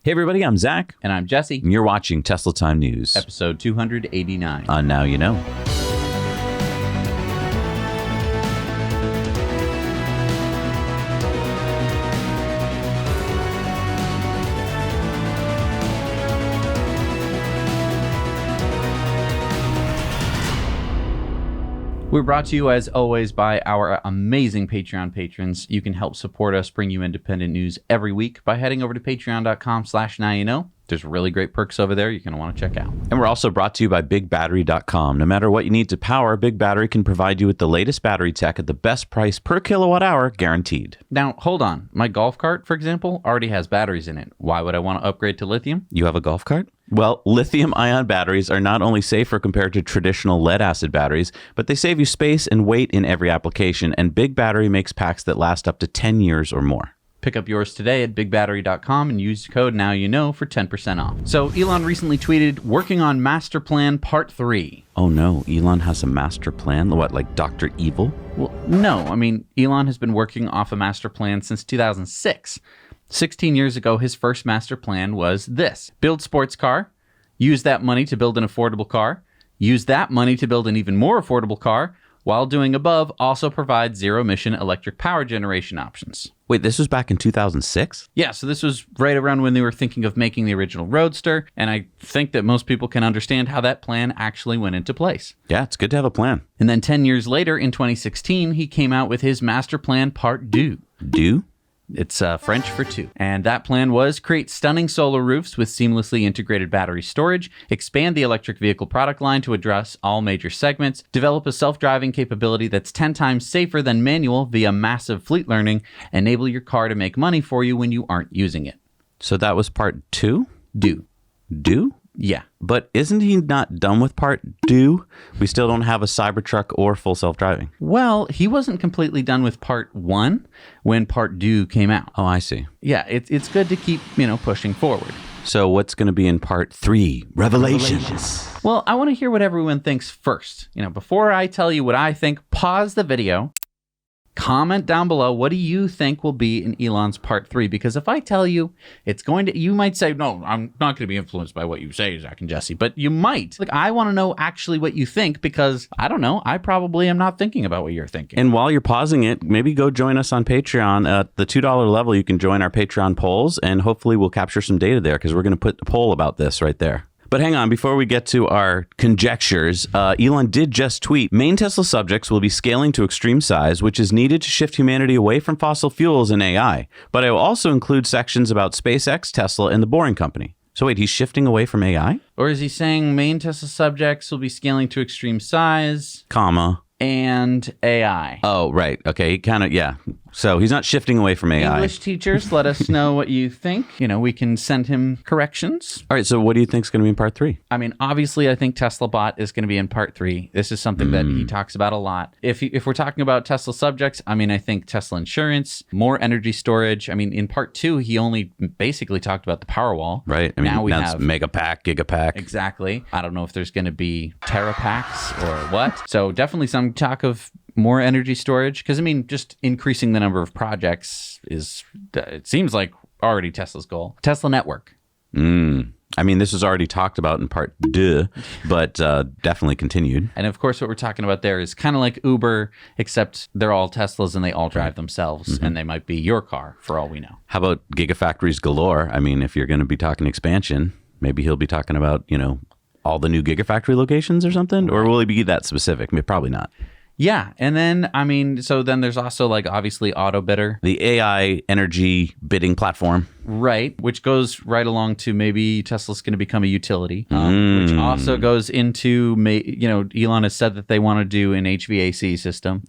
Hey everybody, I'm Zach. And I'm Jesse. And you're watching Tesla Time News. Episode 289. On Now You Know. We're brought to you, as always, by our amazing Patreon patrons. You can help support us, bring you independent news every week by heading over to patreon.com/nowyouknow. There's really great perks over there you're going to want to check out. And we're also brought to you by BigBattery.com. No matter what you need to power, Big Battery can provide you with the latest battery tech at the best price per kilowatt hour, guaranteed. Now, hold on. My golf cart, for example, already has batteries in it. Why would I want to upgrade to lithium? You have a golf cart? Well, lithium-ion batteries are not only safer compared to traditional lead-acid batteries, but they save you space and weight in every application, and Big Battery makes packs that last up to 10 years or more. Pick up yours today at bigbattery.com and use code NOWYOUKNOW for 10% off. So Elon recently tweeted, working on Master Plan Part 3. Oh no, Elon has a master plan? What, like Dr. Evil? Well, no. I mean, Elon has been working off a master plan since 2006. 16 years ago, his first master plan was this: build sports car, use that money to build an affordable car, use that money to build an even more affordable car, while doing above, also provide zero-emission electric power generation options. Wait, this was back in 2006? Yeah, so this was right around when they were thinking of making the original Roadster, and I think that most people can understand how that plan actually went into place. Yeah, it's good to have a plan. And then 10 years later, in 2016, he came out with his Master Plan Part 2. Do? It's French for two. And that plan was create stunning solar roofs with seamlessly integrated battery storage, expand the electric vehicle product line to address all major segments, develop a self-driving capability that's 10 times safer than manual via massive fleet learning, enable your car to make money for you when you aren't using it. So that was part 2? Do? Yeah. But isn't he not done with part 2? We still don't have a Cybertruck or full self-driving. Well, he wasn't completely done with part 1 when part 2 came out. Oh, I see. Yeah, it's good to keep, pushing forward. So what's going to be in part 3? Revelations. Well, I want to hear what everyone thinks first. Before I tell you what I think, pause the video. Comment down below, what do you think will be in Elon's Part 3? Because if I tell you it's going to, you might say, no, I'm not going to be influenced by what you say, Zach and Jesse, but you might. I want to know actually what you think, because I don't know, I probably am not thinking about what you're thinking. And while you're pausing it, maybe go join us on Patreon. At the $2 level, you can join our Patreon polls, and hopefully we'll capture some data there, because we're going to put a poll about this right there. But hang on, before we get to our conjectures, Elon did just tweet, main Tesla subjects will be scaling to extreme size, which is needed to shift humanity away from fossil fuels and AI. But I will also include sections about SpaceX, Tesla, and the Boring Company. So wait, he's shifting away from AI? Or is he saying main Tesla subjects will be scaling to extreme size, comma, and AI? Oh, right. Okay, he kind of, yeah. So he's not shifting away from AI. English teachers, let us know what you think. We can send him corrections. All right, so what do you think is going to be in part 3? I mean, obviously, I think Tesla Bot is going to be in part 3. This is something that he talks about a lot. If we're talking about Tesla subjects, I mean, I think Tesla insurance, more energy storage. I mean, in part 2, he only basically talked about the Powerwall. Right. I mean, now we that's have Megapack, Gigapack. Exactly. I don't know if there's going to be Terapacks or what. So definitely some talk of more energy storage, because I mean, just increasing the number of projects it seems like already Tesla's goal. Tesla Network. I mean, this was already talked about in part 2, but definitely continued. And of course, what we're talking about there is kind of like Uber, except they're all Teslas and they all drive themselves, and they might be your car for all we know. How about Gigafactories galore? I mean, if you're going to be talking expansion, maybe he'll be talking about, all the new Gigafactory locations or something, or will he be that specific? I mean, probably not. Yeah. And then, I mean, so then there's also obviously AutoBidder. The AI energy bidding platform. Right. Which goes right along to maybe Tesla's going to become a utility, which also goes into, Elon has said that they want to do an HVAC system.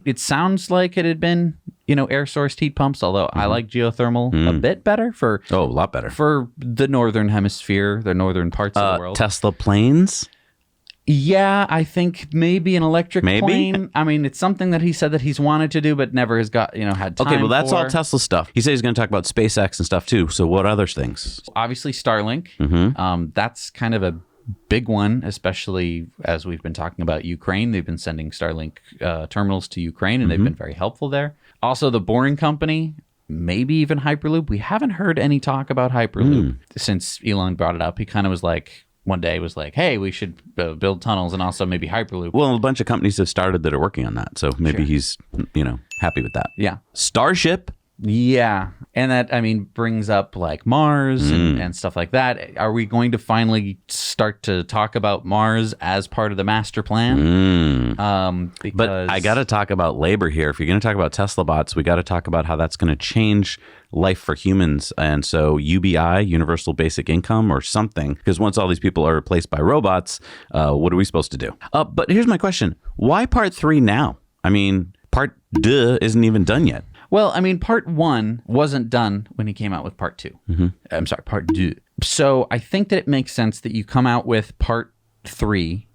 It sounds like it had been, air sourced heat pumps, although I like geothermal a bit better a lot better for the northern hemisphere, the northern parts of the world. Tesla planes. Yeah, I think maybe an electric plane. I mean, it's something that he said that he's wanted to do, but never has got, had time. Okay, well, that's all Tesla stuff. He said he's going to talk about SpaceX and stuff too. So what other things? Obviously, Starlink. That's kind of a big one, especially as we've been talking about Ukraine. They've been sending Starlink terminals to Ukraine, and they've been very helpful there. Also, the Boring Company. maybe even Hyperloop. We haven't heard any talk about Hyperloop since Elon brought it up. He kind of was like, one day was like, hey, we should build tunnels and also maybe Hyperloop. Well, a bunch of companies have started that are working on that. So maybe he's, happy with that. Yeah. Starship. Yeah. And that, brings up like Mars and stuff like that. Are we going to finally start to talk about Mars as part of the master plan? But I got to talk about labor here. If you're going to talk about Tesla bots, we got to talk about how that's going to change life for humans. And so UBI, Universal Basic Income or something, because once all these people are replaced by robots, what are we supposed to do? But here's my question. Why part 3 now? Part 2 isn't even done yet. Well, part 1 wasn't done when he came out with part 2. I'm sorry, part 2. So I think that it makes sense that you come out with part 3.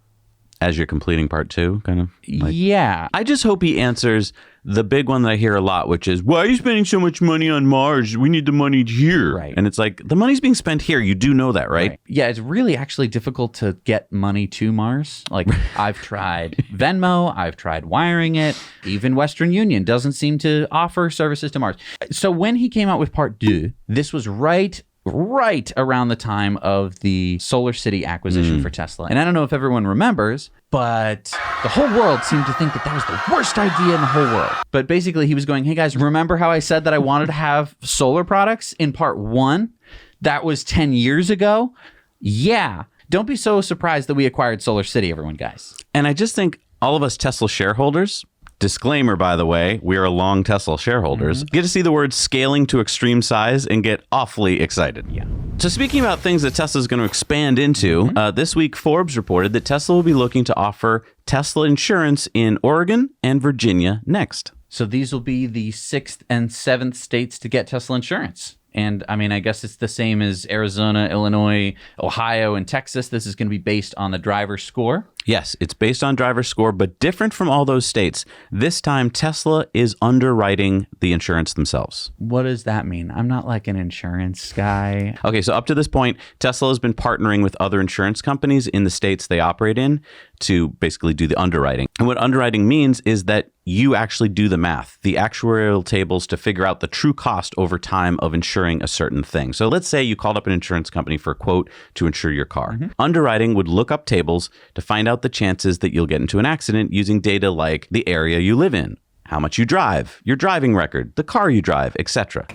As you're completing part 2, kind of? Yeah. I just hope he answers the big one that I hear a lot, which is, why are you spending so much money on Mars? We need the money here. Right. And it's like, the money's being spent here. You do know that, right? Yeah, it's really actually difficult to get money to Mars. Like, I've tried Venmo, I've tried wiring it. Even Western Union doesn't seem to offer services to Mars. So when he came out with part 2, this was right around the time of the Solar City acquisition for Tesla. And I don't know if everyone remembers, but the whole world seemed to think that that was the worst idea in the whole world. But basically he was going, hey guys, remember how I said that I wanted to have solar products in part 1? That was 10 years ago. Yeah. Don't be so surprised that we acquired Solar City, everyone, guys. And I just think all of us Tesla shareholders, disclaimer, by the way, we are long Tesla shareholders, get to see the word scaling to extreme size and get awfully excited. Yeah. So speaking about things that Tesla is going to expand into, this week Forbes reported that Tesla will be looking to offer Tesla insurance in Oregon and Virginia next. So these will be the 6th and 7th states to get Tesla insurance. And I guess it's the same as Arizona, Illinois, Ohio, and Texas. This is going to be based on the driver score. Yes, it's based on driver score, but different from all those states. This time, Tesla is underwriting the insurance themselves. What does that mean? I'm not like an insurance guy. Okay, so up to this point, Tesla has been partnering with other insurance companies in the states they operate in to basically do the underwriting. And what underwriting means is that you actually do the math, the actuarial tables to figure out the true cost over time of insuring a certain thing. So let's say you called up an insurance company for a quote to insure your car. Underwriting would look up tables to find out the chances that you'll get into an accident using data like the area you live in, how much you drive, your driving record, the car you drive, etc.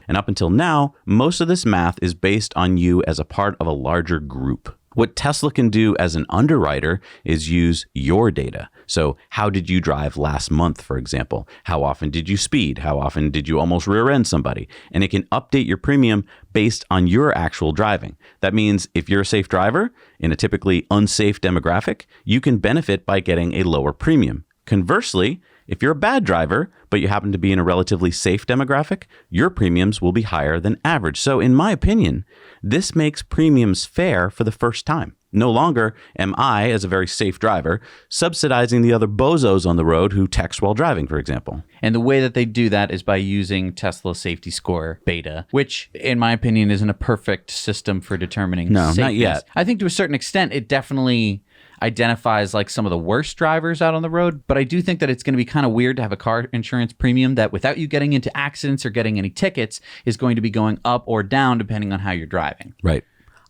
And up until now, most of this math is based on you as a part of a larger group. What Tesla can do as an underwriter is use your data. So how did you drive last month, for example? How often did you speed? How often did you almost rear end somebody? And it can update your premium based on your actual driving. That means if you're a safe driver in a typically unsafe demographic, you can benefit by getting a lower premium. Conversely, if you're a bad driver, but you happen to be in a relatively safe demographic, your premiums will be higher than average. So in my opinion, this makes premiums fair for the first time. No longer am I, as a very safe driver, subsidizing the other bozos on the road who text while driving, for example. And the way that they do that is by using Tesla Safety Score Beta, which, in my opinion, isn't a perfect system for determining safety. Not yet. I think to a certain extent, it definitely identifies like some of the worst drivers out on the road, but I do think that it's going to be kind of weird to have a car insurance premium that without you getting into accidents or getting any tickets is going to be going up or down depending on how you're driving. Right.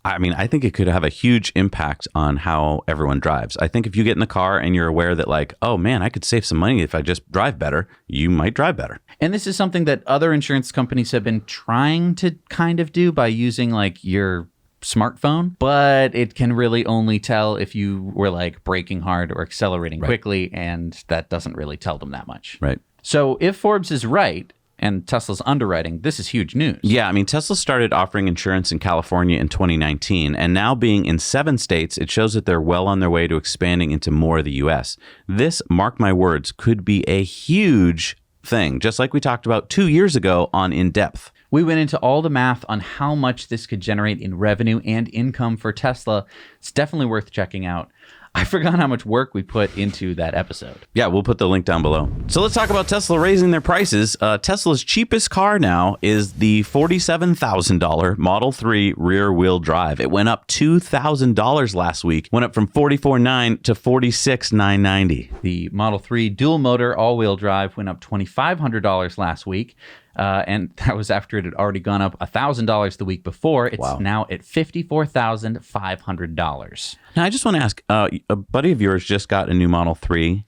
I think it could have a huge impact on how everyone drives. I think if you get in the car and you're aware that like, oh man, I could save some money if I just drive better, you might drive better. And this is something that other insurance companies have been trying to kind of do by using like your smartphone, but it can really only tell if you were like braking hard or accelerating quickly, and that doesn't really tell them that much. Right. So if Forbes is right and Tesla's underwriting, this is huge news. Yeah, Tesla started offering insurance in California in 2019, and now being in 7 states, it shows that they're well on their way to expanding into more of the U.S. This, mark my words, could be a huge thing, just like we talked about 2 years ago on In Depth. We went into all the math on how much this could generate in revenue and income for Tesla. It's definitely worth checking out. I forgot how much work we put into that episode. Yeah, we'll put the link down below. So let's talk about Tesla raising their prices. Tesla's cheapest car now is the $47,000 Model 3 rear-wheel drive. It went up $2,000 last week. Went up from $44,990 to $46,990. The Model 3 dual-motor all-wheel drive went up $2,500 last week. And that was after it had already gone up $1,000 the week before. It's now at $54,500. Now, I just want to ask, a buddy of yours just got a new Model 3.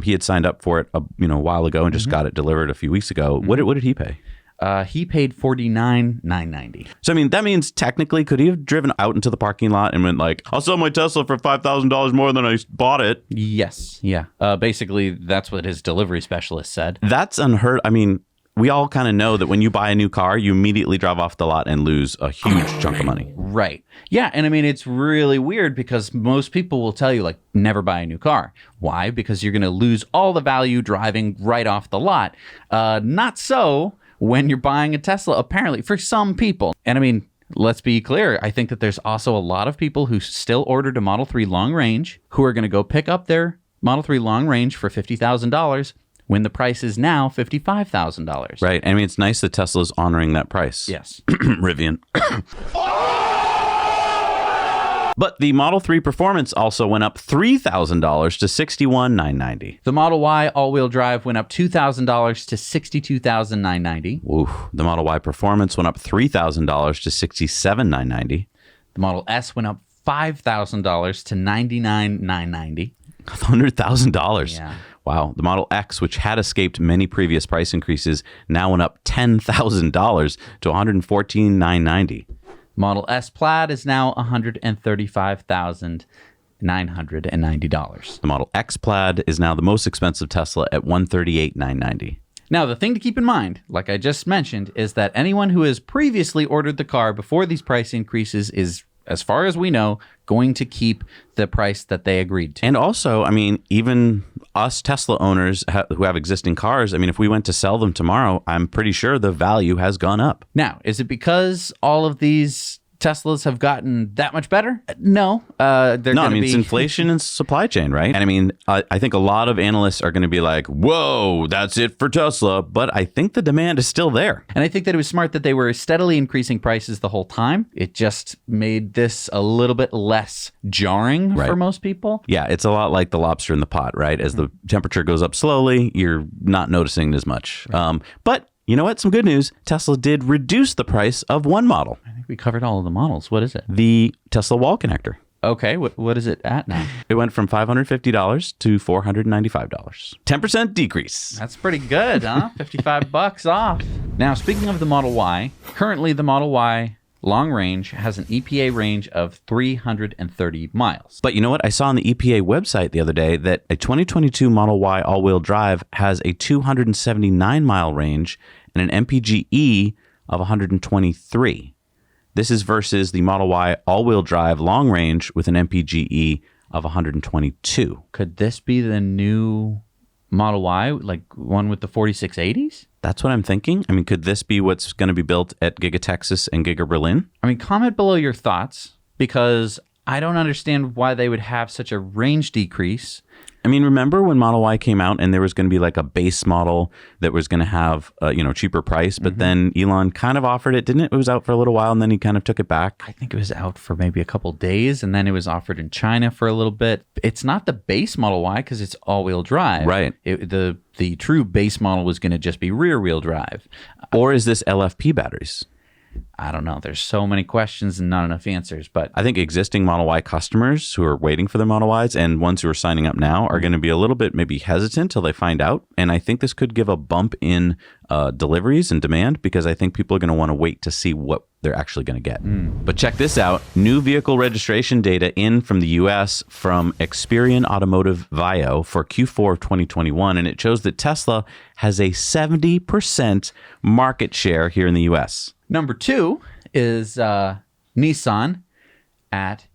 He had signed up for it a while ago and just got it delivered a few weeks ago. What did he pay? He paid $49,990. So, I mean, that means technically, could he have driven out into the parking lot and went like, I'll sell my Tesla for $5,000 more than I bought it? Yes. Yeah. Basically, that's what his delivery specialist said. That's unheard. I mean, we all kind of know that when you buy a new car, you immediately drive off the lot and lose a huge chunk of money. Right. Yeah. And I mean, it's really weird because most people will tell you, like, never buy a new car. Why? Because you're going to lose all the value driving right off the lot. Not so when you're buying a Tesla, apparently, for some people. And I mean, let's be clear. I think that there's also a lot of people who still ordered a Model 3 long range who are going to go pick up their Model 3 long range for $50,000 when the price is now $55,000. Right. I mean, it's nice that Tesla's honoring that price. Yes. Rivian. But the Model 3 Performance also went up $3,000 to $61,990. The Model Y all-wheel drive went up $2,000 to $62,990. Ooh, the Model Y Performance went up $3,000 to $67,990. The Model S went up $5,000 to $99,990. $100,000. Yeah. Wow. The Model X, which had escaped many previous price increases, now went up $10,000 to $114,990. Model S Plaid is now $135,990. The Model X Plaid is now the most expensive Tesla at $138,990. Now, the thing to keep in mind, like I just mentioned, is that anyone who has previously ordered the car before these price increases is, as far as we know, going to keep the price that they agreed to. And also, I mean, even us Tesla owners who have existing cars, I mean, if we went to sell them tomorrow, I'm pretty sure the value has gone up. Now, is it because all of these Teslas have gotten that much better? No. It's inflation and supply chain, right? And I mean, I think a lot of analysts are going to be like, whoa, that's it for Tesla. But I think the demand is still there. And I think that it was smart that they were steadily increasing prices the whole time. It just made this a little bit less jarring for most people. Yeah, it's a lot like the lobster in the pot, right? As the temperature goes up slowly, you're not noticing as much. Right. But you know what? Some good news. Tesla did reduce the price of one model. I think we covered all of the models. What is it? The Tesla wall connector. Okay. What is it at now? It went from $550 to $495. 10% decrease. That's pretty good, huh? $55 off. Now, speaking of the Model Y, currently the Model Y long range has an EPA range of 330 miles. But you know what? I saw on the EPA website the other day that a 2022 Model Y all-wheel drive has a 279-mile range and an MPGe of 123. This is versus the Model Y all-wheel drive long range with an MPGe of 122. Could this be the new Model Y, like one with the 4680s? That's what I'm thinking. I mean, could this be what's going to be built at GigaTexas and Giga Berlin? I mean, comment below your thoughts, because I don't understand why they would have such a range decrease. I mean, remember when Model Y came out and there was going to be like a base model that was going to have cheaper price, but then Elon kind of offered it, didn't it? It was out for a little while and then he kind of took it back. I think it was out for maybe a couple days and then it was offered in China for a little bit. It's not the base Model Y because it's all-wheel drive. Right. The true base model was going to just be rear-wheel drive. Or is this LFP batteries? I don't know. There's so many questions and not enough answers. But I think existing Model Y customers who are waiting for their Model Ys and ones who are signing up now are going to be a little bit maybe hesitant till they find out. And I think this could give a bump in deliveries and demand because I think people are going to want to wait to see what they're actually going to get. But check this out. New vehicle registration data in from the U.S. from Experian Automotive Vio for Q4 of 2021. And it shows that Tesla has a 70% market share here in the U.S. Number 2 is Nissan at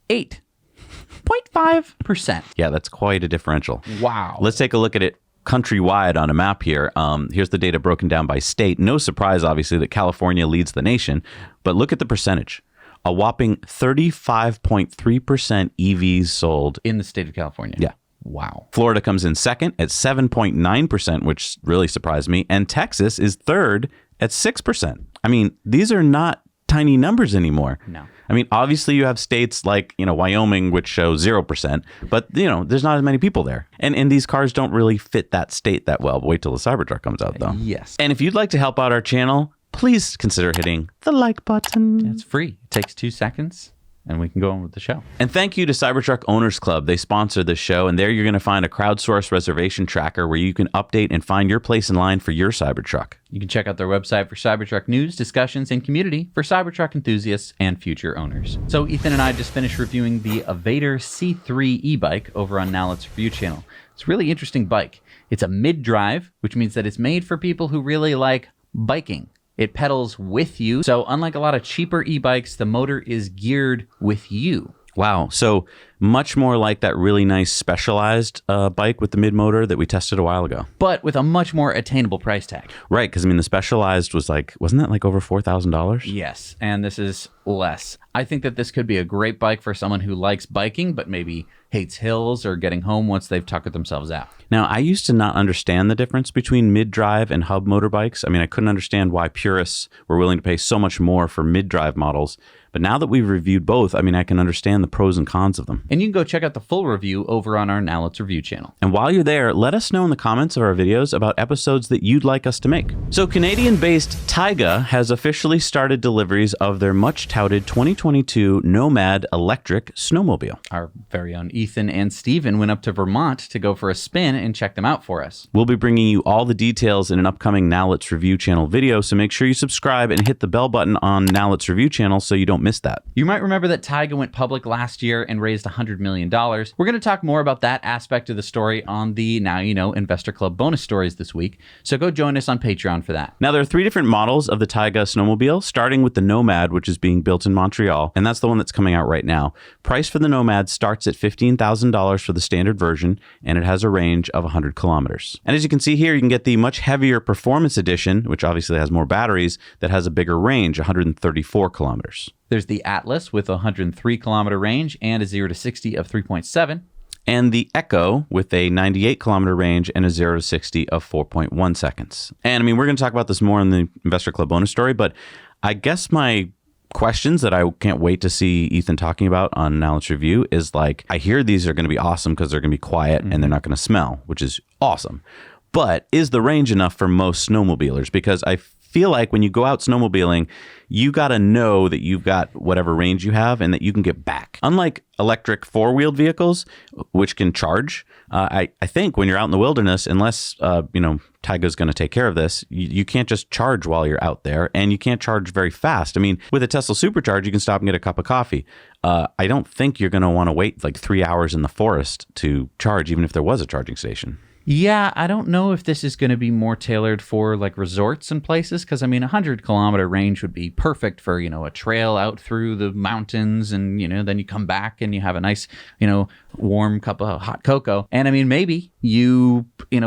8.5%. Yeah, that's quite a differential. Wow. Let's take a look at it countrywide on a map here. Here's the data broken down by state. No surprise, obviously, that California leads the nation, but look at the percentage. A whopping 35.3% EVs sold. In the state of California? Yeah. Wow. Florida comes in second at 7.9%, which really surprised me. And Texas is third at 6%. I mean, these are not tiny numbers anymore. No. I mean, obviously you have states like, Wyoming, which show 0%, but, there's not as many people there. And these cars don't really fit that state that well. Wait till the Cybertruck comes out, though. Yes. And if you'd like to help out our channel, please consider hitting the like button. It's free. It takes 2 seconds. And we can go on with the show. And thank you to Cybertruck Owners Club. They sponsor this show, and there you're going to find a crowdsourced reservation tracker where you can update and find your place in line for your Cybertruck. You can check out their website for Cybertruck news, discussions, and community for Cybertruck enthusiasts and future owners. So Ethan and I just finished reviewing the Avadar C3 E-Bike over on Now Let's Review channel. It's a really interesting bike. It's a mid-drive, which means that it's made for people who really like biking. It pedals with you. So unlike a lot of cheaper e-bikes, the motor is geared with you. Wow. So much more like that really nice specialized bike with the mid-motor that we tested a while ago. But with a much more attainable price tag. Right. Because, the specialized was wasn't that like over $4,000? Yes. And this is less. I think that this could be a great bike for someone who likes biking, but maybe hates hills or getting home once they've tuckered themselves out. Now, I used to not understand the difference between mid-drive and hub motorbikes. I couldn't understand why purists were willing to pay so much more for mid-drive models. But now that we've reviewed both, I can understand the pros and cons of them. And you can go check out the full review over on our Now Let's Review channel. And while you're there, let us know in the comments of our videos about episodes that you'd like us to make. So Canadian-based Taiga has officially started deliveries of their much-touted 2022 Nomad electric snowmobile. Our very own Ethan and Steven went up to Vermont to go for a spin and check them out for us. We'll be bringing you all the details in an upcoming Now Let's Review channel video, so make sure you subscribe and hit the bell button on Now Let's Review channel so you don't miss that. You might remember that Taiga went public last year and raised $100 million. We're going to talk more about that aspect of the story on the Now You Know Investor Club bonus stories this week, so go join us on Patreon for that. Now, there are 3 different models of the Taiga snowmobile, starting with the Nomad, which is being built in Montreal, and that's the one that's coming out right now. Price for the Nomad starts at $15,000 for the standard version, and it has a range of 100 kilometers. And as you can see here, you can get the much heavier Performance Edition, which obviously has more batteries, that has a bigger range, 134 kilometers. There's the Atlas with a 103 kilometer range and a 0 to 60 of 3.7. And the Echo with a 98 kilometer range and a 0 to 60 of 4.1 seconds. And we're going to talk about this more in the Investor Club bonus story, but I guess my questions that I can't wait to see Ethan talking about on Now Let's Review is I hear these are going to be awesome because they're going to be quiet and they're not going to smell, which is awesome. But is the range enough for most snowmobilers? Because I feel like when you go out snowmobiling, you got to know that you've got whatever range you have and that you can get back. Unlike electric four-wheeled vehicles, which can charge, I think when you're out in the wilderness, unless, Taiga's going to take care of this, you can't just charge while you're out there, and you can't charge very fast. With a Tesla Supercharger, you can stop and get a cup of coffee. I don't think you're going to want to wait 3 hours in the forest to charge, even if there was a charging station. Yeah, I don't know if this is going to be more tailored for resorts and places, because 100 kilometer range would be perfect for, a trail out through the mountains, and, then you come back and you have a nice, warm cup of hot cocoa. And maybe you,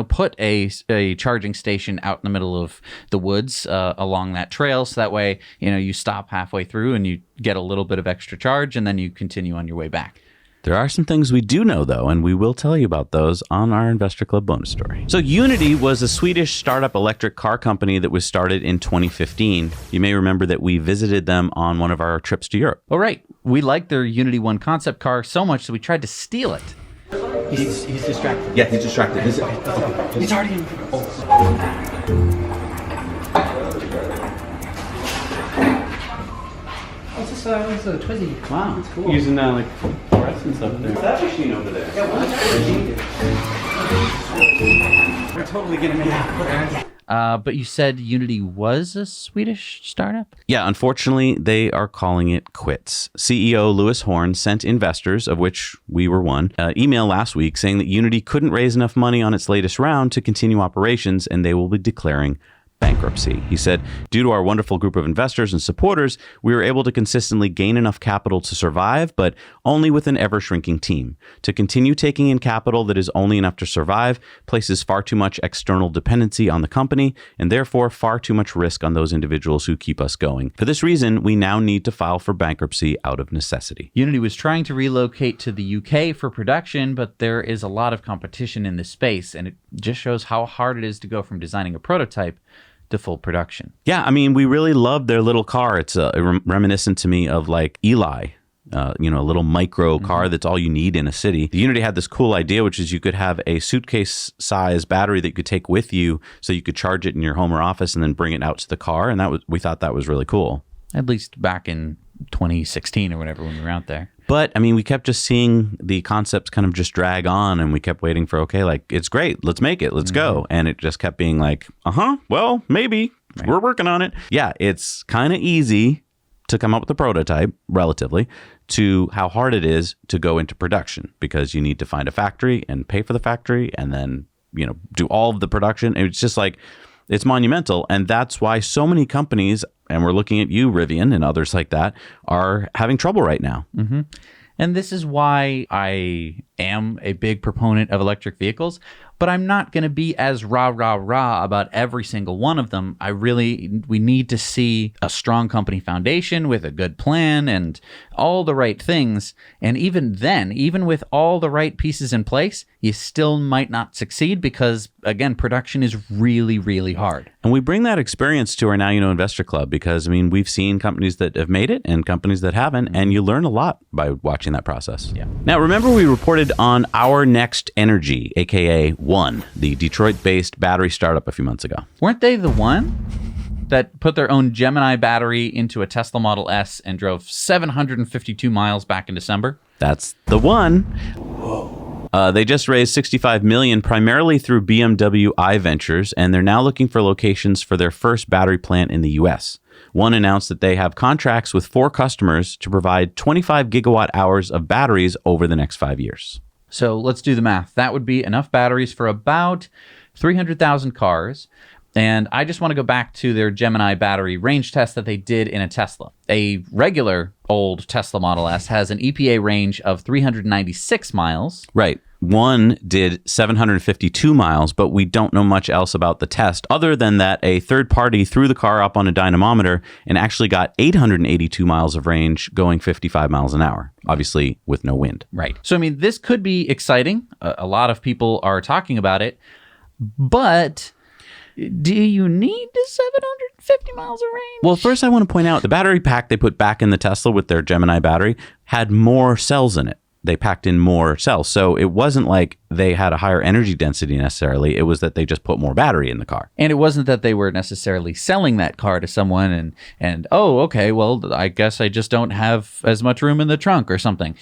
put a charging station out in the middle of the woods along that trail. So that way, you stop halfway through and you get a little bit of extra charge, and then you continue on your way back. There are some things we do know, though, and we will tell you about those on our Investor Club bonus story. So Uniti was a Swedish startup electric car company that was started in 2015. You may remember that we visited them on one of our trips to Europe. Oh, right. We liked their Unity 1 concept car so much that we tried to steal it. He's distracted. Yeah, he's distracted. He's already in. It's a Twizy. Wow. It's cool. Using fluorescence up there. That machine over there. Yeah, we're totally gonna make it. But you said Unity was a Swedish startup? Yeah, unfortunately, they are calling it quits. CEO Lewis Horn sent investors, of which we were one, email last week saying that Unity couldn't raise enough money on its latest round to continue operations, and they will be declaring bankruptcy. He said, due to our wonderful group of investors and supporters, we were able to consistently gain enough capital to survive, but only with an ever-shrinking team. To continue taking in capital that is only enough to survive places far too much external dependency on the company, and therefore far too much risk on those individuals who keep us going. For this reason, we now need to file for bankruptcy out of necessity. Unity was trying to relocate to the UK for production, but there is a lot of competition in this space, and it just shows how hard it is to go from designing a prototype to full production. Yeah, I mean, we really love their little car. It's reminiscent to me of like Eli. A little micro car that's all you need in a city. The Unity had this cool idea, which is you could have a suitcase size battery that you could take with you so you could charge it in your home or office and then bring it out to the car. And we thought that was really cool. At least back in 2016 or whatever when we were out there. But I mean, we kept just seeing the concepts kind of just drag on, and we kept waiting for, okay, like, it's great. Let's make it. Let's go. And it just kept being like, well, maybe. Right. We're working on it. Yeah, it's kind of easy to come up with a prototype, relatively, to how hard it is to go into production, because you need to find a factory and pay for the factory and then, do all of the production. It's just like, it's monumental. And that's why so many companies, and we're looking at you, Rivian, and others like that, are having trouble right now. Mm-hmm. And this is why I am a big proponent of electric vehicles, but I'm not going to be as rah about every single one of them. We need to see a strong company foundation with a good plan and all the right things. And even then, even with all the right pieces in place, you still might not succeed because, again, production is really, really hard. And we bring that experience to our Now You Know Investor Club because, I mean, we've seen companies that have made it and companies that haven't, and you learn a lot by watching that process. Yeah. Now, remember we reported on Our Next Energy, aka One, the Detroit-based battery startup a few months ago. Weren't they the one that put their own Gemini battery into a Tesla Model S and drove 752 miles back in December? That's the one. Whoa. They just raised $65 million primarily through BMW iVentures, and they're now looking for locations for their first battery plant in the U.S. One announced that they have contracts with 4 customers to provide 25 gigawatt hours of batteries over the next 5 years. So let's do the math. That would be enough batteries for about 300,000 cars. And I just want to go back to their Gemini battery range test that they did in a Tesla. A regular old Tesla Model S has an EPA range of 396 miles. Right. One did 752 miles, but we don't know much else about the test other than that a third party threw the car up on a dynamometer and actually got 882 miles of range going 55 miles an hour, obviously with no wind. Right. So, I mean, this could be exciting. A lot of people are talking about it, but do you need 750 miles of range? Well, first I want to point out the battery pack they put back in the Tesla with their Gemini battery had more cells in it. They packed in more cells. So it wasn't like they had a higher energy density necessarily. It was that they just put more battery in the car. And it wasn't that they were necessarily selling that car to someone and oh, okay, well, I guess I just don't have as much room in the trunk or something.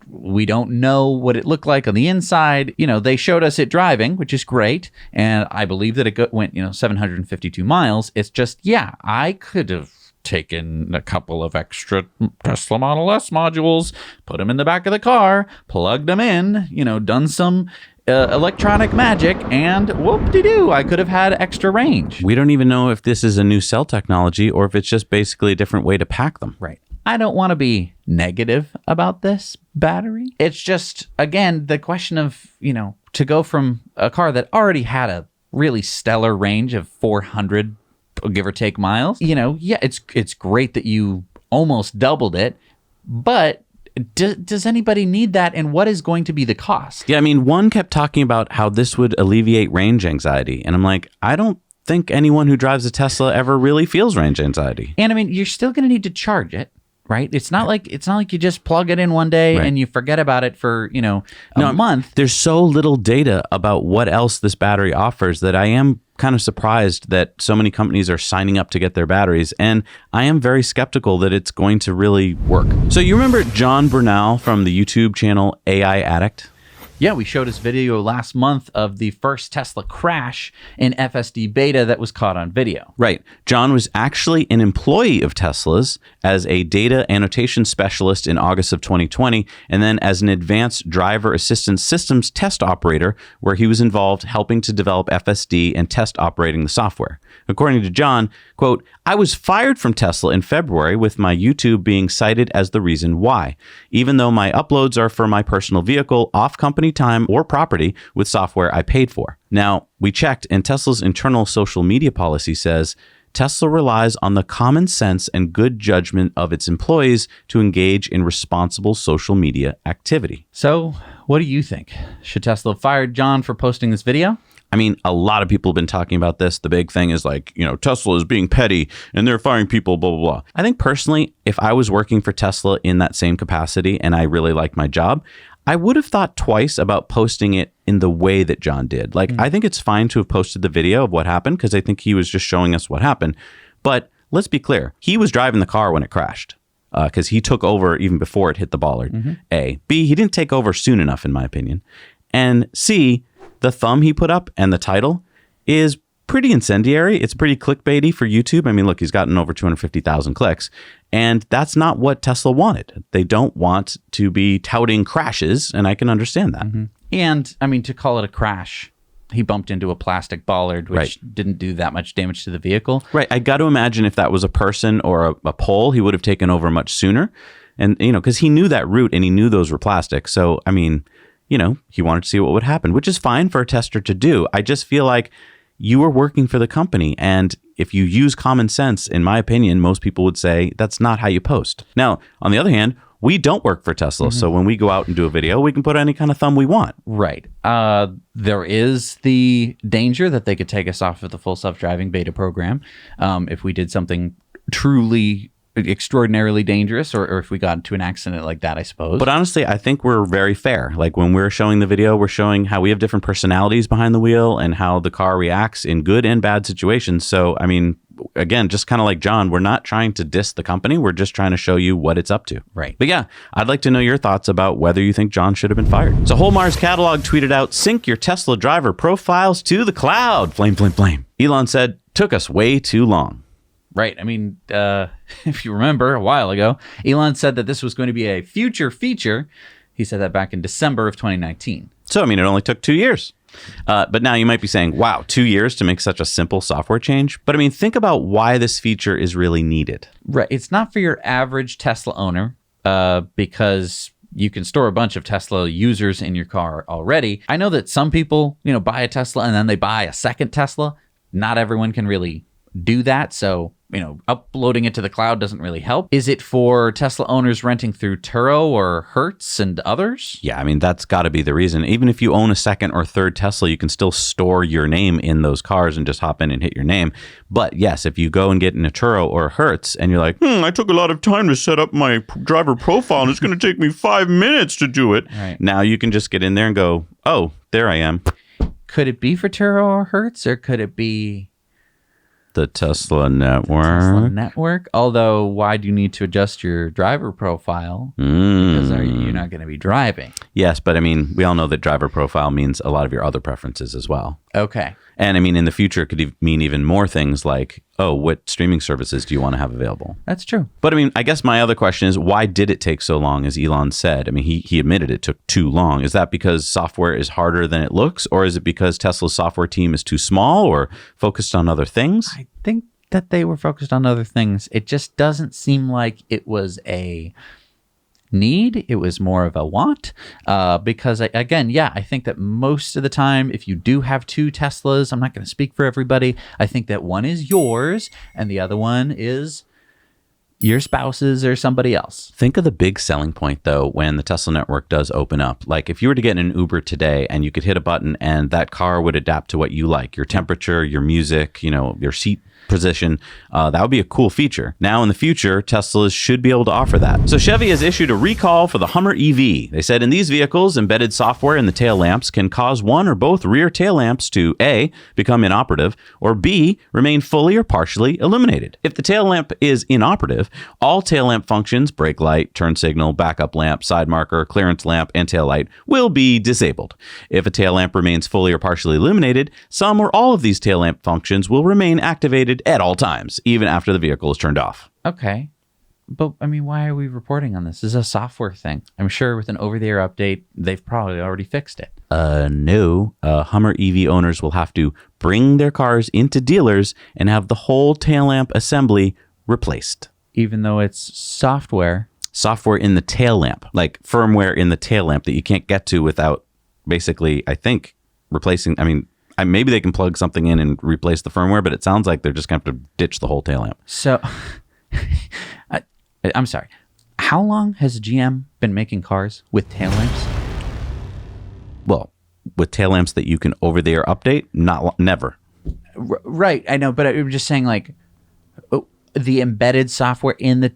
We don't know what it looked like on the inside. They showed us it driving, which is great. And I believe that it went, 752 miles. It's just, yeah, I could have taken a couple of extra Tesla Model S modules, put them in the back of the car, plugged them in, done some electronic magic, and whoop-de-doo, I could have had extra range. We don't even know if this is a new cell technology or if it's just basically a different way to pack them. Right. I don't want to be negative about this battery. It's just, again, the question of, to go from a car that already had a really stellar range of 400 give or take miles, yeah, it's great that you almost doubled it, but does anybody need that, and what is going to be the cost? Yeah, I mean, one kept talking about how this would alleviate range anxiety, and I'm like, I don't think anyone who drives a Tesla ever really feels range anxiety. And I mean, you're still going to need to charge it, right? It's not like you just plug it in one day and you forget about it for, a month. There's so little data about what else this battery offers that I am kind of surprised that so many companies are signing up to get their batteries, and I am very skeptical that it's going to really work. So you remember John Bernal from the YouTube channel AI Addict? Yeah, we showed his video last month of the first Tesla crash in FSD beta that was caught on video. Right. John was actually an employee of Tesla's as a data annotation specialist in August of 2020, and then as an advanced driver assistance systems test operator, where he was involved helping to develop FSD and test operating the software. According to John, quote, "I was fired from Tesla in February with my YouTube being cited as the reason why, even though my uploads are for my personal vehicle, off company time or property with software I paid for." Now, we checked, and Tesla's internal social media policy says Tesla relies on the common sense and good judgment of its employees to engage in responsible social media activity. So, what do you think? Should Tesla have fired John for posting this video? I mean, a lot of people have been talking about this. The big thing is like, Tesla is being petty and they're firing people, blah, blah, blah. I think personally, if I was working for Tesla in that same capacity and I really liked my job, I would have thought twice about posting it in the way that John did. Like, I think it's fine to have posted the video of what happened because I think he was just showing us what happened. But let's be clear. He was driving the car when it crashed because he took over even before it hit the bollard, A. B, he didn't take over soon enough, in my opinion. And C, the thumb he put up and the title is pretty incendiary. It's pretty clickbaity for YouTube. I mean, look, he's gotten over 250,000 clicks. And that's not what Tesla wanted. They don't want to be touting crashes, and I can understand that. And, I mean, to call it a crash, he bumped into a plastic bollard, which didn't do that much damage to the vehicle. Right. I got to imagine if that was a person or a pole, he would have taken over much sooner. And, because he knew that route and he knew those were plastic. So, I mean, he wanted to see what would happen, which is fine for a tester to do. I just feel like you were working for the company. And if you use common sense, in my opinion, most people would say that's not how you post. Now, on the other hand, we don't work for Tesla. So when we go out and do a video, we can put any kind of thumb we want. Right. There is the danger that they could take us off of the full self-driving beta program if we did something truly extraordinarily dangerous or if we got into an accident like that, I suppose. But honestly, I think we're very fair. Like when we're showing the video, we're showing how we have different personalities behind the wheel and how the car reacts in good and bad situations. So, I mean, again, just kind of like John, we're not trying to diss the company. We're just trying to show you what it's up to. Right. But yeah, I'd like to know your thoughts about whether you think John should have been fired. So Holmar's Catalog tweeted out, sync your Tesla driver profiles to the cloud. Flame, flame, flame. Elon said, took us way too long. Right. I mean, if you remember a while ago, Elon said that this was going to be a future feature. He said that back in December of 2019. So, I mean, it only took 2 years. But now you might be saying, wow, 2 years to make such a simple software change. But I mean, think about why this feature is really needed. Right. It's not for your average Tesla owner because you can store a bunch of Tesla users in your car already. I know that some people, buy a Tesla and then they buy a second Tesla. Not everyone can really do that. So, uploading it to the cloud doesn't really help. Is it for Tesla owners renting through Turo or Hertz and others? Yeah, I mean, that's got to be the reason. Even if you own a second or third Tesla, you can still store your name in those cars and just hop in and hit your name. But yes, if you go and get in a Turo or a Hertz and you're like, I took a lot of time to set up my driver profile and it's going to take me 5 minutes to do it. Right. Now you can just get in there and go, oh, there I am. Could it be for Turo or Hertz, or could it be the Tesla network? Tesla network. Although, why do you need to adjust your driver profile? Because you're not going to be driving. Yes, but I mean, we all know that driver profile means a lot of your other preferences as well. Okay. And I mean, in the future, it could mean even more things like, oh, what streaming services do you want to have available? That's true. But I mean, I guess my other question is, why did it take so long, as Elon said? I mean, he admitted it took too long. Is that because software is harder than it looks? Or is it because Tesla's software team is too small or focused on other things? I think that they were focused on other things. It just doesn't seem like it was a need. It was more of a want because I think that most of the time, if you do have two Teslas, I'm not going to speak for everybody, I think that one is yours and the other one is your spouse's or somebody else. Think of the big selling point, though, when the Tesla network does open up. Like if you were to get in an Uber today and you could hit a button and that car would adapt to what you like, your temperature, your music, your seat position, that would be a cool feature. Now in the future, Teslas should be able to offer that. So Chevy has issued a recall for the Hummer EV. They said in these vehicles, embedded software in the tail lamps can cause one or both rear tail lamps to A, become inoperative, or B, remain fully or partially illuminated. If the tail lamp is inoperative, all tail lamp functions, brake light, turn signal, backup lamp, side marker, clearance lamp, and tail light will be disabled. If a tail lamp remains fully or partially illuminated, some or all of these tail lamp functions will remain activated at all times, even after the vehicle is turned off. Okay. But, I mean, why are we reporting on this? This is a software thing. I'm sure with an over-the-air update, they've probably already fixed it. No. Hummer EV owners will have to bring their cars into dealers and have the whole tail lamp assembly replaced. Even though it's software? Software in the tail lamp, like firmware in the tail lamp that you can't get to without basically, I think, replacing, maybe they can plug something in and replace the firmware, but it sounds like they're just going to have to ditch the whole tail lamp. So, I'm sorry. How long has GM been making cars with tail lamps? Well, with tail lamps that you can over-the-air update, never. Right, I know, but I'm just saying, like, the embedded software in the...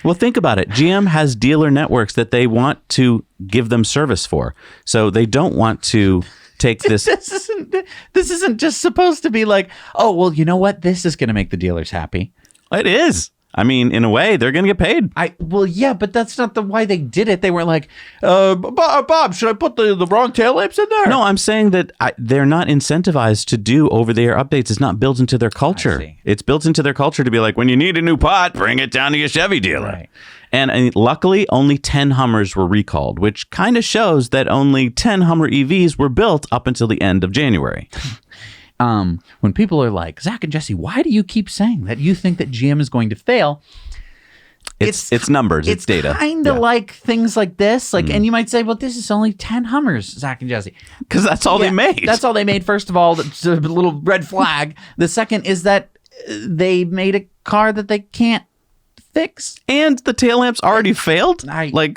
Well, think about it. GM has dealer networks that they want to give them service for. So they don't want to take this... This isn't just supposed to be like, oh, well, you know what? This is going to make the dealers happy. It is. I mean, in a way, they're going to get paid. Well, yeah, but that's not why they did it. They were like, Bob, should I put the wrong tail lamps in there? No, I'm saying that they're not incentivized to do over-the-air updates. It's not built into their culture. It's built into their culture to be like, when you need a new pot, bring it down to your Chevy dealer. Right. And luckily, only 10 Hummers were recalled, which kind of shows that only 10 Hummer EVs were built up until the end of January. When people are like, Zach and Jesse, why do you keep saying that you think that GM is going to fail? It's numbers, it's data. Kind of like things like this. Like, and you might say, well, this is only 10 Hummers, Zach and Jesse. Because that's all they made. That's all they made. First of all, that's a little red flag. The second is that they made a car that they can't fix. And the tail lamps already failed?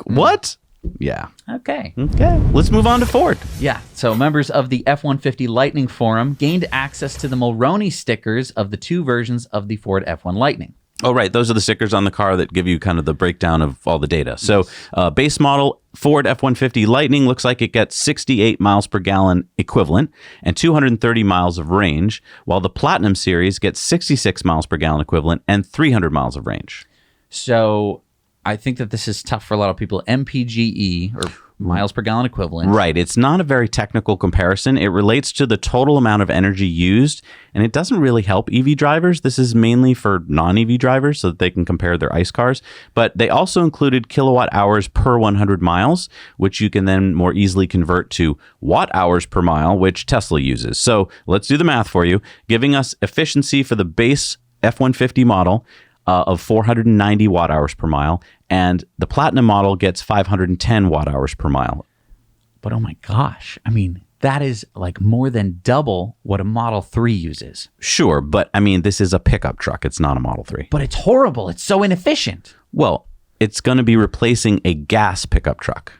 What? Yeah. Okay. Let's move on to Ford. Yeah. So members of the F-150 Lightning Forum gained access to the Mulroney stickers of the two versions of the Ford F-1 Lightning. Oh, right. Those are the stickers on the car that give you kind of the breakdown of all the data. So base model Ford F-150 Lightning looks like it gets 68 miles per gallon equivalent and 230 miles of range, while the Platinum series gets 66 miles per gallon equivalent and 300 miles of range. So I think that this is tough for a lot of people. MPGE, or miles per gallon equivalent. Right. It's not a very technical comparison. It relates to the total amount of energy used, and it doesn't really help EV drivers. This is mainly for non-EV drivers so that they can compare their ICE cars. But they also included kilowatt hours per 100 miles, which you can then more easily convert to watt hours per mile, which Tesla uses. So let's do the math for you, giving us efficiency for the base F-150 model of 490 watt hours per mile, and the Platinum model gets 510 watt hours per mile. But oh my gosh, I mean, that is like more than double what a Model 3 uses. Sure, but I mean, this is a pickup truck. It's not a Model 3. But it's horrible. It's so inefficient. Well, it's going to be replacing a gas pickup truck.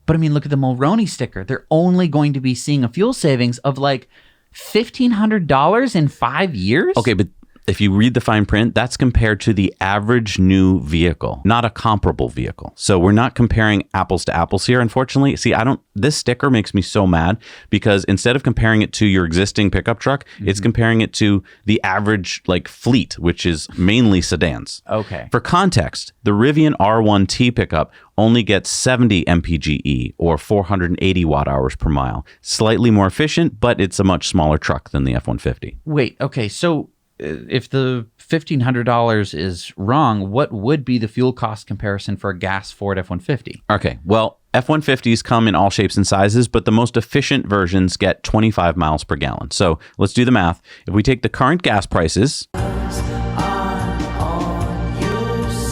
But I mean, look at the Mulroney sticker. They're only going to be seeing a fuel savings of like $1,500 in 5 years. Okay, but if you read the fine print, that's compared to the average new vehicle, not a comparable vehicle. So we're not comparing apples to apples here, unfortunately. See, this sticker makes me so mad because instead of comparing it to your existing pickup truck, it's comparing it to the average fleet, which is mainly sedans. Okay. For context, the Rivian R1T pickup only gets 70 mpge or 480 watt hours per mile. Slightly more efficient, but it's a much smaller truck than the F-150. Wait, okay, so if the $1,500 is wrong, what would be the fuel cost comparison for a gas Ford F-150? Okay, well, F-150s come in all shapes and sizes, but the most efficient versions get 25 miles per gallon. So let's do the math. If we take the current gas prices,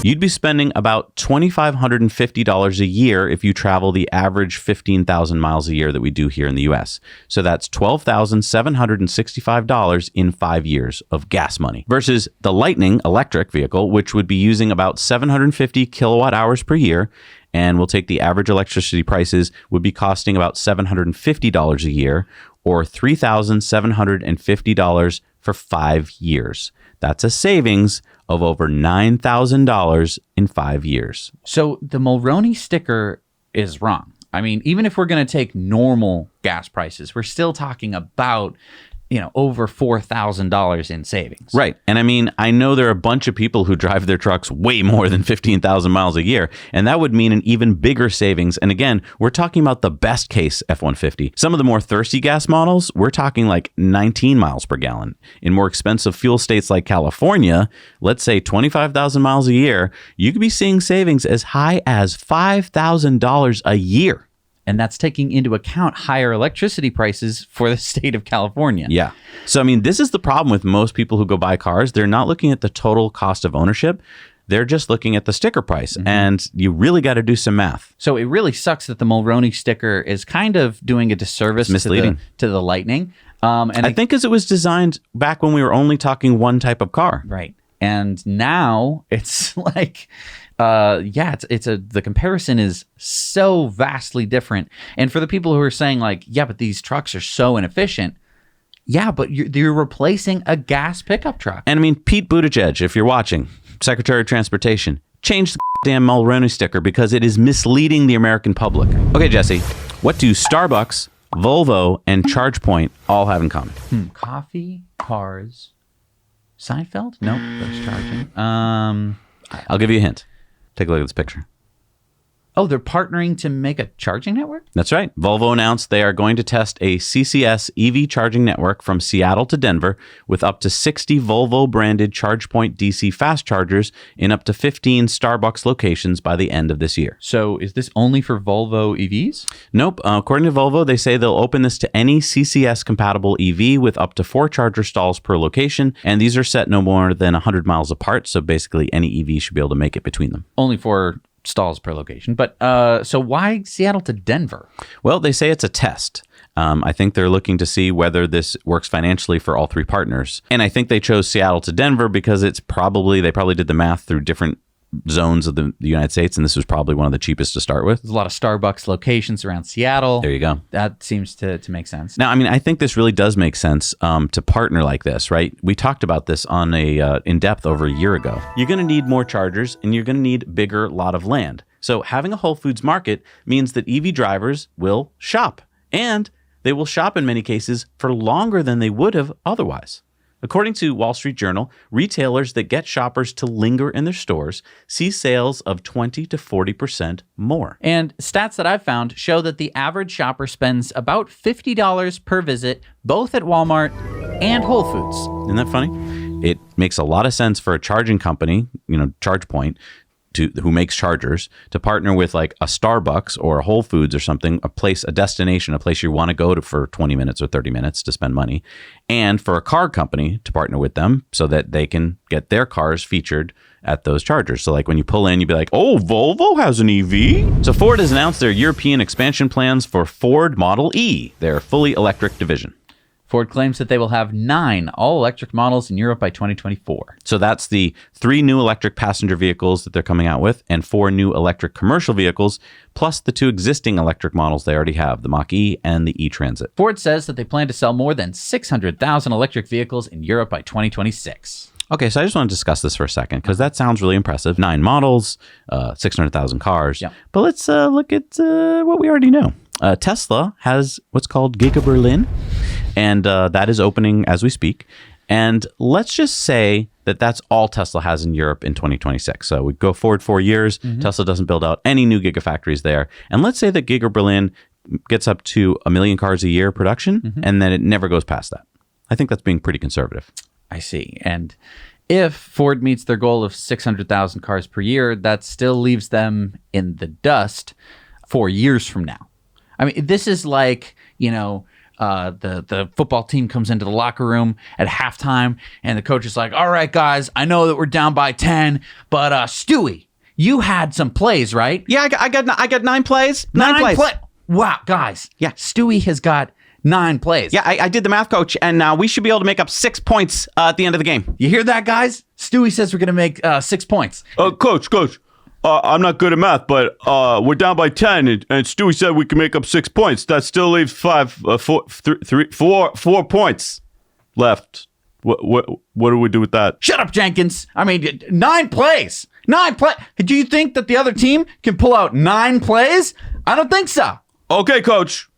you'd be spending about $2,550 a year if you travel the average 15,000 miles a year that we do here in the US. So that's $12,765 in 5 years of gas money versus the Lightning electric vehicle, which would be using about 750 kilowatt hours per year. And we'll take the average electricity prices would be costing about $750 a year or $3,750 for 5 years. That's a savings of over $9,000 in 5 years. So the Mulroney sticker is wrong. I mean, even if we're going to take normal gas prices, we're still talking about, over $4,000 in savings. Right. And I mean, I know there are a bunch of people who drive their trucks way more than 15,000 miles a year, and that would mean an even bigger savings. And again, we're talking about the best case F-150. Some of the more thirsty gas models, we're talking 19 miles per gallon. In more expensive fuel states like California, let's say 25,000 miles a year, you could be seeing savings as high as $5,000 a year. And that's taking into account higher electricity prices for the state of California. Yeah. So, I mean, this is the problem with most people who go buy cars. They're not looking at the total cost of ownership. They're just looking at the sticker price. And you really got to do some math. So it really sucks that the Mulroney sticker is kind of doing a disservice to the Lightning. And I think because it was designed back when we were only talking one type of car. Right. And now it's like, the comparison is so vastly different. And for the people who are saying like, yeah, but these trucks are so inefficient. Yeah, but you're replacing a gas pickup truck. And I mean, Pete Buttigieg, if you're watching, Secretary of Transportation, change the damn Mulroney sticker because it is misleading the American public. Okay, Jesse, what do Starbucks, Volvo, and ChargePoint all have in common? Coffee, cars, Seinfeld? Nope, that's charging. I'll give you a hint. Take a look at this picture. Oh, they're partnering to make a charging network? That's right. Volvo announced they are going to test a CCS EV charging network from Seattle to Denver with up to 60 Volvo-branded ChargePoint DC fast chargers in up to 15 Starbucks locations by the end of this year. So is this only for Volvo EVs? Nope. According to Volvo, they say they'll open this to any CCS-compatible EV with up to 4 charger stalls per location, and these are set no more than 100 miles apart, so basically any EV should be able to make it between them. Only for stalls per location. But so why Seattle to Denver? Well, they say it's a test. I think they're looking to see whether this works financially for all 3 partners. And I think they chose Seattle to Denver because they probably did the math through different zones of the United States, and this was probably one of the cheapest to start with. There's a lot of Starbucks locations around Seattle. There you go. That seems to make sense. Now, I mean, I think this really does make sense to partner like this, right? We talked about this on in depth over a year ago. You're going to need more chargers, and you're going to need a bigger lot of land. So having a Whole Foods market means that EV drivers will shop, and they will shop in many cases for longer than they would have otherwise. According to Wall Street Journal, retailers that get shoppers to linger in their stores see sales of 20 to 40% more. And stats that I've found show that the average shopper spends about $50 per visit, both at Walmart and Whole Foods. Isn't that funny? It makes a lot of sense for a charging company, ChargePoint, who makes chargers, to partner with like a Starbucks or a Whole Foods or something, a destination, a place you want to go to for 20 minutes or 30 minutes to spend money, and for a car company to partner with them so that they can get their cars featured at those chargers. So like when you pull in, you'd be like, oh, Volvo has an EV? So Ford has announced their European expansion plans for Ford Model E, their fully electric division. Ford claims that they will have 9 all-electric models in Europe by 2024. So that's the 3 new electric passenger vehicles that they're coming out with and 4 new electric commercial vehicles, plus the 2 existing electric models they already have, the Mach-E and the E-Transit. Ford says that they plan to sell more than 600,000 electric vehicles in Europe by 2026. Okay, so I just want to discuss this for a second because that sounds really impressive. 9 models, 600,000 cars. Yep. But let's look at what we already know. Tesla has what's called Giga Berlin, and that is opening as we speak. And let's just say that that's all Tesla has in Europe in 2026. So we go forward 4 years. Tesla doesn't build out any new gigafactories there. And let's say that Giga Berlin gets up to 1 million cars a year production, and then it never goes past that. I think that's being pretty conservative. I see. And if Ford meets their goal of 600,000 cars per year, that still leaves them in the dust 4 years from now. I mean, this is like, the football team comes into the locker room at halftime and the coach is like, all right, guys, I know that we're down by 10, but Stewie, you had some plays, right? Yeah, I got 9 plays. 9 plays. Wow, guys. Yeah. Stewie has got 9 plays. Yeah, I did the math, coach, and we should be able to make up 6 points at the end of the game. You hear that, guys? Stewie says we're going to make 6 points. Coach, I'm not good at math, but we're down by 10, and Stewie said we can make up 6 points. That still leaves 4 points left. What do we do with that? Shut up, Jenkins. I mean, 9 plays. 9 play. Do you think that the other team can pull out 9 plays? I don't think so. Okay, coach.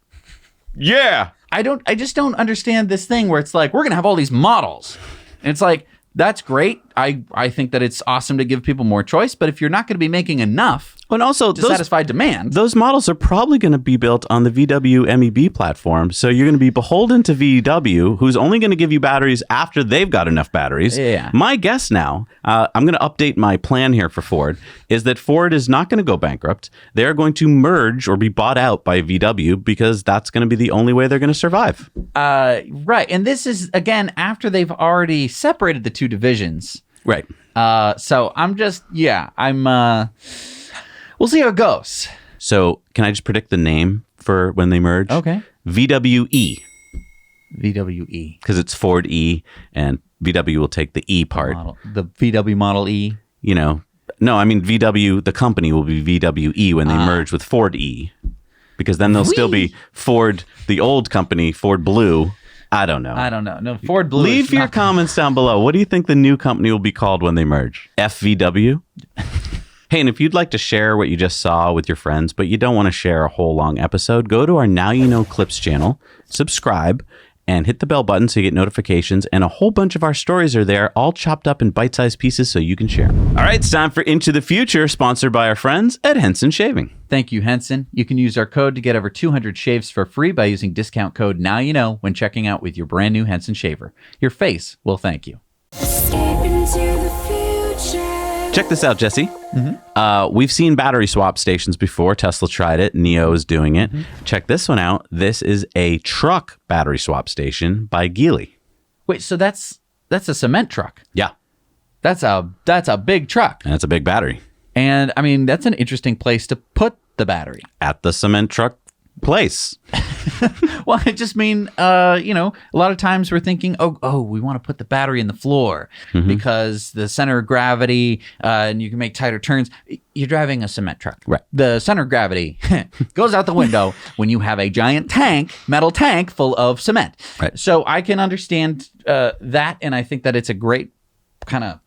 Yeah. I just don't understand this thing where it's like, we're going to have all these models. And it's like, that's great. I think that it's awesome to give people more choice, but if you're not going to be making enough and also to satisfy demand, those models are probably going to be built on the VW MEB platform. So you're going to be beholden to VW, who's only going to give you batteries after they've got enough batteries. Yeah. My guess now, I'm going to update my plan here for Ford, is that Ford is not going to go bankrupt. They're going to merge or be bought out by VW because that's going to be the only way they're going to survive. Right. And this is, again, after they've already separated the 2 divisions. Right. So we'll see how it goes. So can I just predict the name for when they merge? Okay. VWE. VWE. Because it's Ford E and VW will take the E part. The VW Model E. You know, no, I mean VW, the company will be VWE when they merge with Ford E. Because then they'll still be Ford, the old company, Ford Blue. I don't know. No, Ford Blue. Leave your comments down below. What do you think the new company will be called when they merge? FVW? Hey, and if you'd like to share what you just saw with your friends, but you don't want to share a whole long episode, go to our Now You Know Clips channel, subscribe, and hit the bell button so you get notifications. And a whole bunch of our stories are there, all chopped up in bite-sized pieces so you can share. All right, it's time for Into the Future, sponsored by our friends at Henson Shaving. Thank you, Henson. You can use our code to get over 200 shaves for free by using discount code NOWYOUKNOW when checking out with your brand new Henson shaver. Your face will thank you. Escape into the future. Check this out, Jesse. We've seen battery swap stations before. Tesla tried it. NIO is doing it. Check this one out. This is a truck battery swap station by Geely. Wait, so that's a cement truck. Yeah, That's a big truck. and it's a big battery And I mean, that's an interesting place to put the battery. at the cement truck place. Well, I just mean, a lot of times we're thinking, we want to put the battery in the floor because the center of gravity, and you can make tighter turns. You're driving a cement truck. Right. The center of gravity goes out the window when you have a giant metal tank full of cement. Right. So I can understand that, and I think that it's a great kind of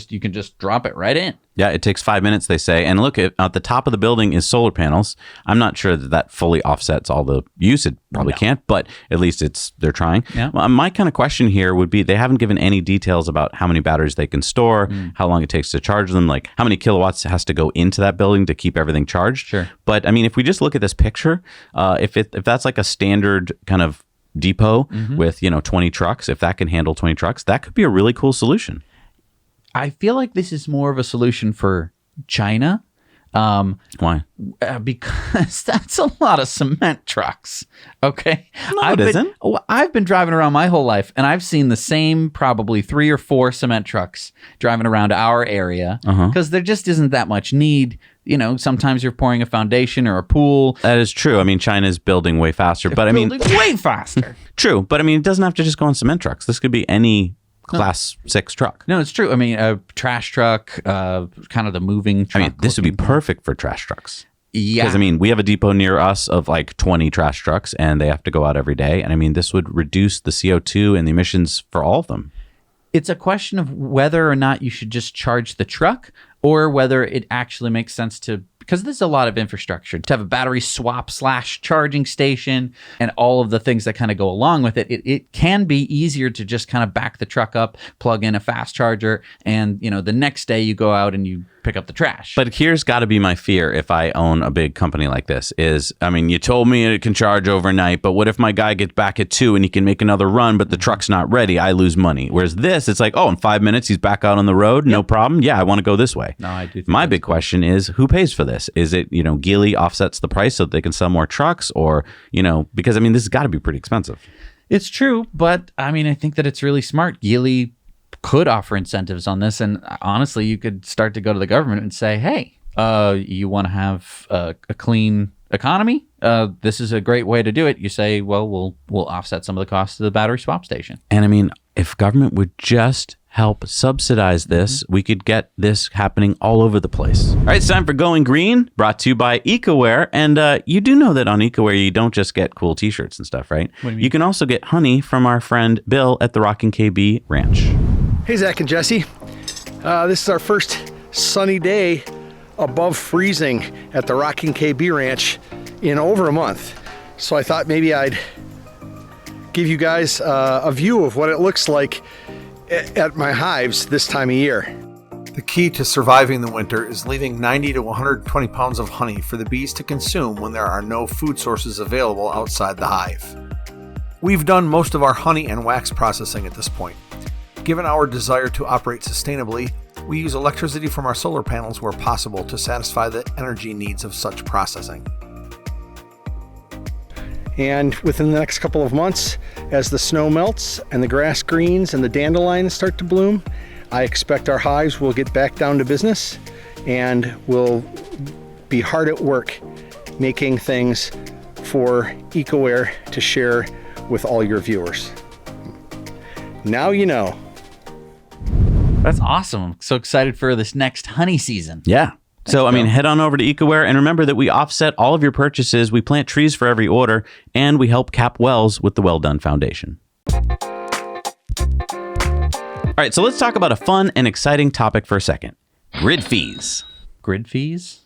you can just drop it right in. Yeah, it takes 5 minutes, they say. And look, at the top of the building is solar panels. I'm not sure that fully offsets all the use. It probably can't, but at least they're trying. Yeah. Well, my kind of question here would be, they haven't given any details about how many batteries they can store, how long it takes to charge them, like how many kilowatts has to go into that building to keep everything charged. Sure. But I mean, if we just look at this picture, if that's like a standard kind of depot with 20 trucks, if that can handle 20 trucks, that could be a really cool solution. I feel like this is more of a solution for China. Why? Because that's a lot of cement trucks. Okay. No, it isn't. I've been driving around my whole life, and I've seen the same probably 3 or 4 cement trucks driving around our area because there just isn't that much need. Sometimes you're pouring a foundation or a pool. That is true. I mean, China's building way faster, but I mean, way faster. true. But I mean, it doesn't have to just go on cement trucks. This could be any Class 6 truck. No, it's true. I mean, a trash truck, kind of the moving truck. I mean, this would be perfect for trash trucks. Yeah. Because, I mean, we have a depot near us of like 20 trash trucks, and they have to go out every day. And I mean, this would reduce the CO2 and the emissions for all of them. It's a question of whether or not you should just charge the truck or whether it actually makes sense to, because there's a lot of infrastructure, to have a battery swap / charging station and all of the things that kind of go along with it. It can be easier to just kind of back the truck up, plug in a fast charger, and the next day you go out and you pick up the trash. But here's got to be my fear if I own a big company like this is, I mean, you told me it can charge overnight, but what if my guy gets back at 2 and he can make another run, but the truck's not ready? I lose money. Whereas this, it's like, in 5 minutes, he's back out on the road. No problem. Yeah, I want to go this way. No, I do think my big question is, who pays for this? Is it, Geely offsets the price so that they can sell more trucks, or, because I mean, this has got to be pretty expensive. It's true, but I mean, I think that it's really smart. Geely could offer incentives on this, and honestly, you could start to go to the government and say, hey, you want to have a clean economy? This is a great way to do it. You say, well, we'll offset some of the costs of the battery swap station. And I mean, if government would just help subsidize this, we could get this happening all over the place. All right, it's time for Going Green, brought to you by EcoWare. And you do know that on EcoWare, you don't just get cool t-shirts and stuff, right? What do you mean? You can also get honey from our friend Bill at the Rockin' KB Ranch. Hey, Zach and Jesse. This is our first sunny day above freezing at the Rockin' KB Ranch in over a month. So I thought maybe I'd give you guys a view of what it looks like at my hives this time of year. The key to surviving the winter is leaving 90 to 120 pounds of honey for the bees to consume when there are no food sources available outside the hive. We've done most of our honey and wax processing at this point. Given our desire to operate sustainably, we use electricity from our solar panels where possible to satisfy the energy needs of such processing. And within the next couple of months, as the snow melts and the grass greens and the dandelions start to bloom, I expect our hives will get back down to business and will be hard at work making things for EcoWare to share with all your viewers. Now you know. That's awesome. I'm so excited for this next honey season. Yeah. So, I mean, head on over to EcoWare and remember that we offset all of your purchases. We plant trees for every order and we help cap wells with the Well Done Foundation. All right, so let's talk about a fun and exciting topic for a second. Grid fees. Grid fees?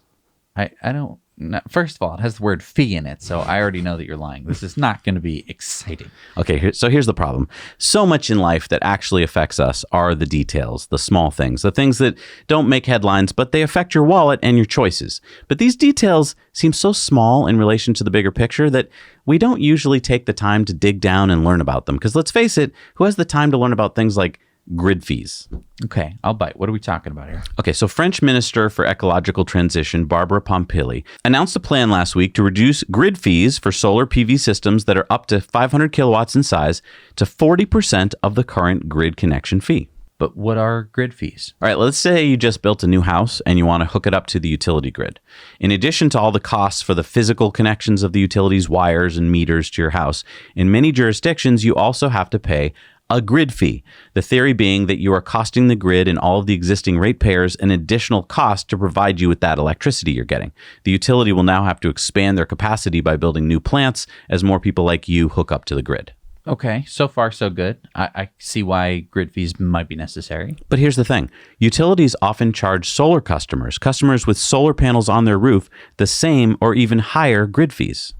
I don't know. First of all, it has the word fee in it, so I already know that you're lying. This is not going to be exciting. Okay, so here's the problem. So much in life that actually affects us are the details, the small things, the things that don't make headlines, but they affect your wallet and your choices. But these details seem so small in relation to the bigger picture that we don't usually take the time to dig down and learn about them. Because let's face it, who has the time to learn about things like grid fees? Okay, I'll bite. What are we talking about here? Okay, so French Minister for Ecological Transition, Barbara Pompili, announced a plan last week to reduce grid fees for solar PV systems that are up to 500 kilowatts in size to 40% of the current grid connection fee. But what are grid fees? All right, let's say you just built a new house and you want to hook it up to the utility grid. In addition to all the costs for the physical connections of the utilities, wires, and meters to your house, in many jurisdictions, you also have to pay a grid fee. The theory being that you are costing the grid and all of the existing ratepayers an additional cost to provide you with that electricity you're getting. The utility will now have to expand their capacity by building new plants as more people like you hook up to the grid. Okay, so far so good. I see why grid fees might be necessary. But here's the thing. Utilities often charge solar customers with solar panels on their roof, the same or even higher grid fees.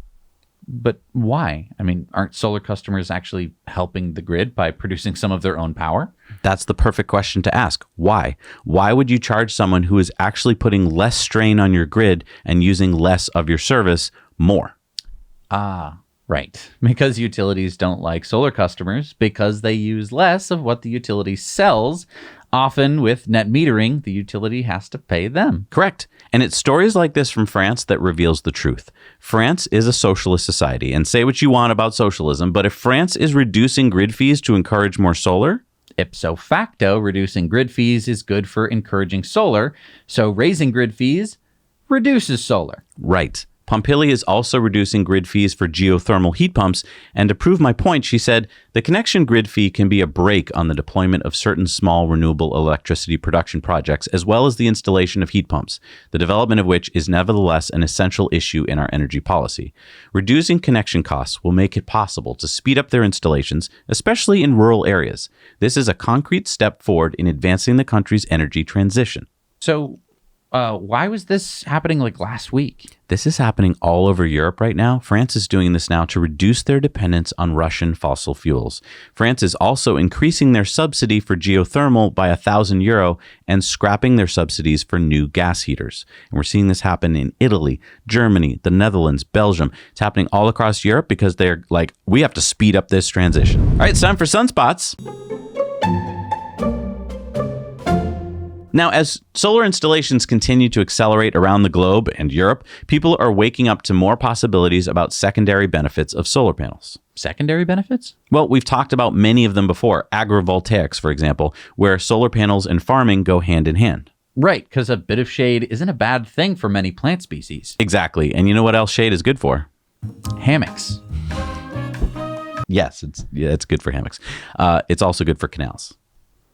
But why? I mean, aren't solar customers actually helping the grid by producing some of their own power? That's the perfect question to ask. Why? Why would you charge someone who is actually putting less strain on your grid and using less of your service more? Right. Because utilities don't like solar customers because they use less of what the utility sells. Often with net metering, the utility has to pay them. Correct. And it's stories like this from France that reveals the truth. France is a socialist society, and say what you want about socialism, but if France is reducing grid fees to encourage more solar, ipso facto, reducing grid fees is good for encouraging solar, so raising grid fees reduces solar. Right. Pompili is also reducing grid fees for geothermal heat pumps, and to prove my point, she said, the connection grid fee can be a brake on the deployment of certain small renewable electricity production projects, as well as the installation of heat pumps, the development of which is nevertheless an essential issue in our energy policy. Reducing connection costs will make it possible to speed up their installations, especially in rural areas. This is a concrete step forward in advancing the country's energy transition. So, why was this happening like last week? This is happening all over Europe right now. France is doing this now to reduce their dependence on Russian fossil fuels. France is also increasing their subsidy for geothermal by €1,000 and scrapping their subsidies for new gas heaters. And we're seeing this happen in Italy, Germany, the Netherlands, Belgium. It's happening all across Europe because they're like, we have to speed up this transition. All right, it's time for Sunspots. Now, as solar installations continue to accelerate around the globe and Europe, people are waking up to more possibilities about secondary benefits of solar panels. Secondary benefits? Well, we've talked about many of them before. Agrivoltaics, for example, where solar panels and farming go hand in hand. Right, because a bit of shade isn't a bad thing for many plant species. Exactly. And you know what else shade is good for? Hammocks. Yes, it's good for hammocks. It's also good for canals.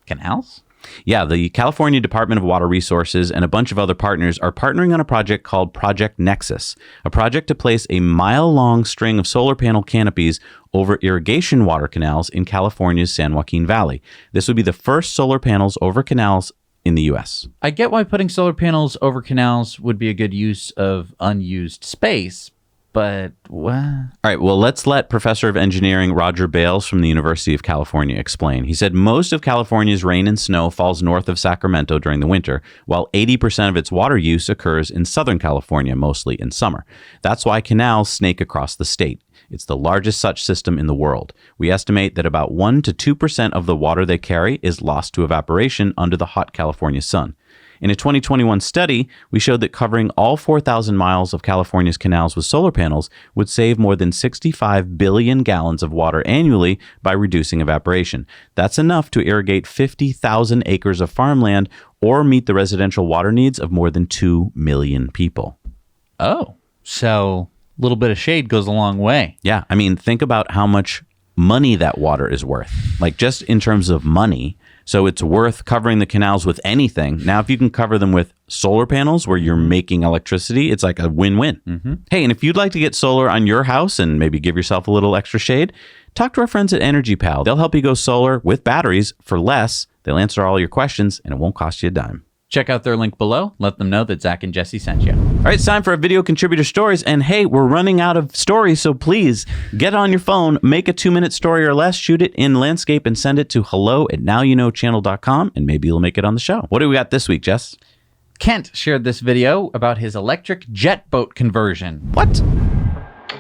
Canals? Yeah, the California Department of Water Resources and a bunch of other partners are partnering on a project called Project Nexus, a project to place a mile-long string of solar panel canopies over irrigation water canals in California's San Joaquin Valley. This would be the first solar panels over canals in the U.S. I get why putting solar panels over canals would be a good use of unused space, but what? All right, well, let's let Professor of Engineering Roger Bales from the University of California explain. He said most of California's rain and snow falls north of Sacramento during the winter, while 80% of its water use occurs in Southern California, mostly in summer. That's why canals snake across the state. It's the largest such system in the world. We estimate that about 1 to 2% of the water they carry is lost to evaporation under the hot California sun. In a 2021 study, we showed that covering all 4,000 miles of California's canals with solar panels would save more than 65 billion gallons of water annually by reducing evaporation. That's enough to irrigate 50,000 acres of farmland or meet the residential water needs of more than 2 million people. Oh, so a little bit of shade goes a long way. Yeah, I mean, think about how much money that water is worth. Like just in terms of money, So it's worth covering the canals with anything. Now, if you can cover them with solar panels where you're making electricity, it's like a win-win. Hey, and if you'd like to get solar on your house and maybe give yourself a little extra shade, talk to our friends at Energy Pal. They'll help you go solar with batteries for less. They'll answer all your questions, and it won't cost you a dime. Check out their link below. Let them know that Zach and Jesse sent you. All right, it's time for our video contributor stories. And hey, we're running out of stories, so please get on your phone, make a 2-minute story or less, shoot it in landscape, and send it to hello@nowyouknowchannel.com, and maybe you'll make it on the show. What do we got this week, Jess? Kent shared this video about his electric jet boat conversion. What?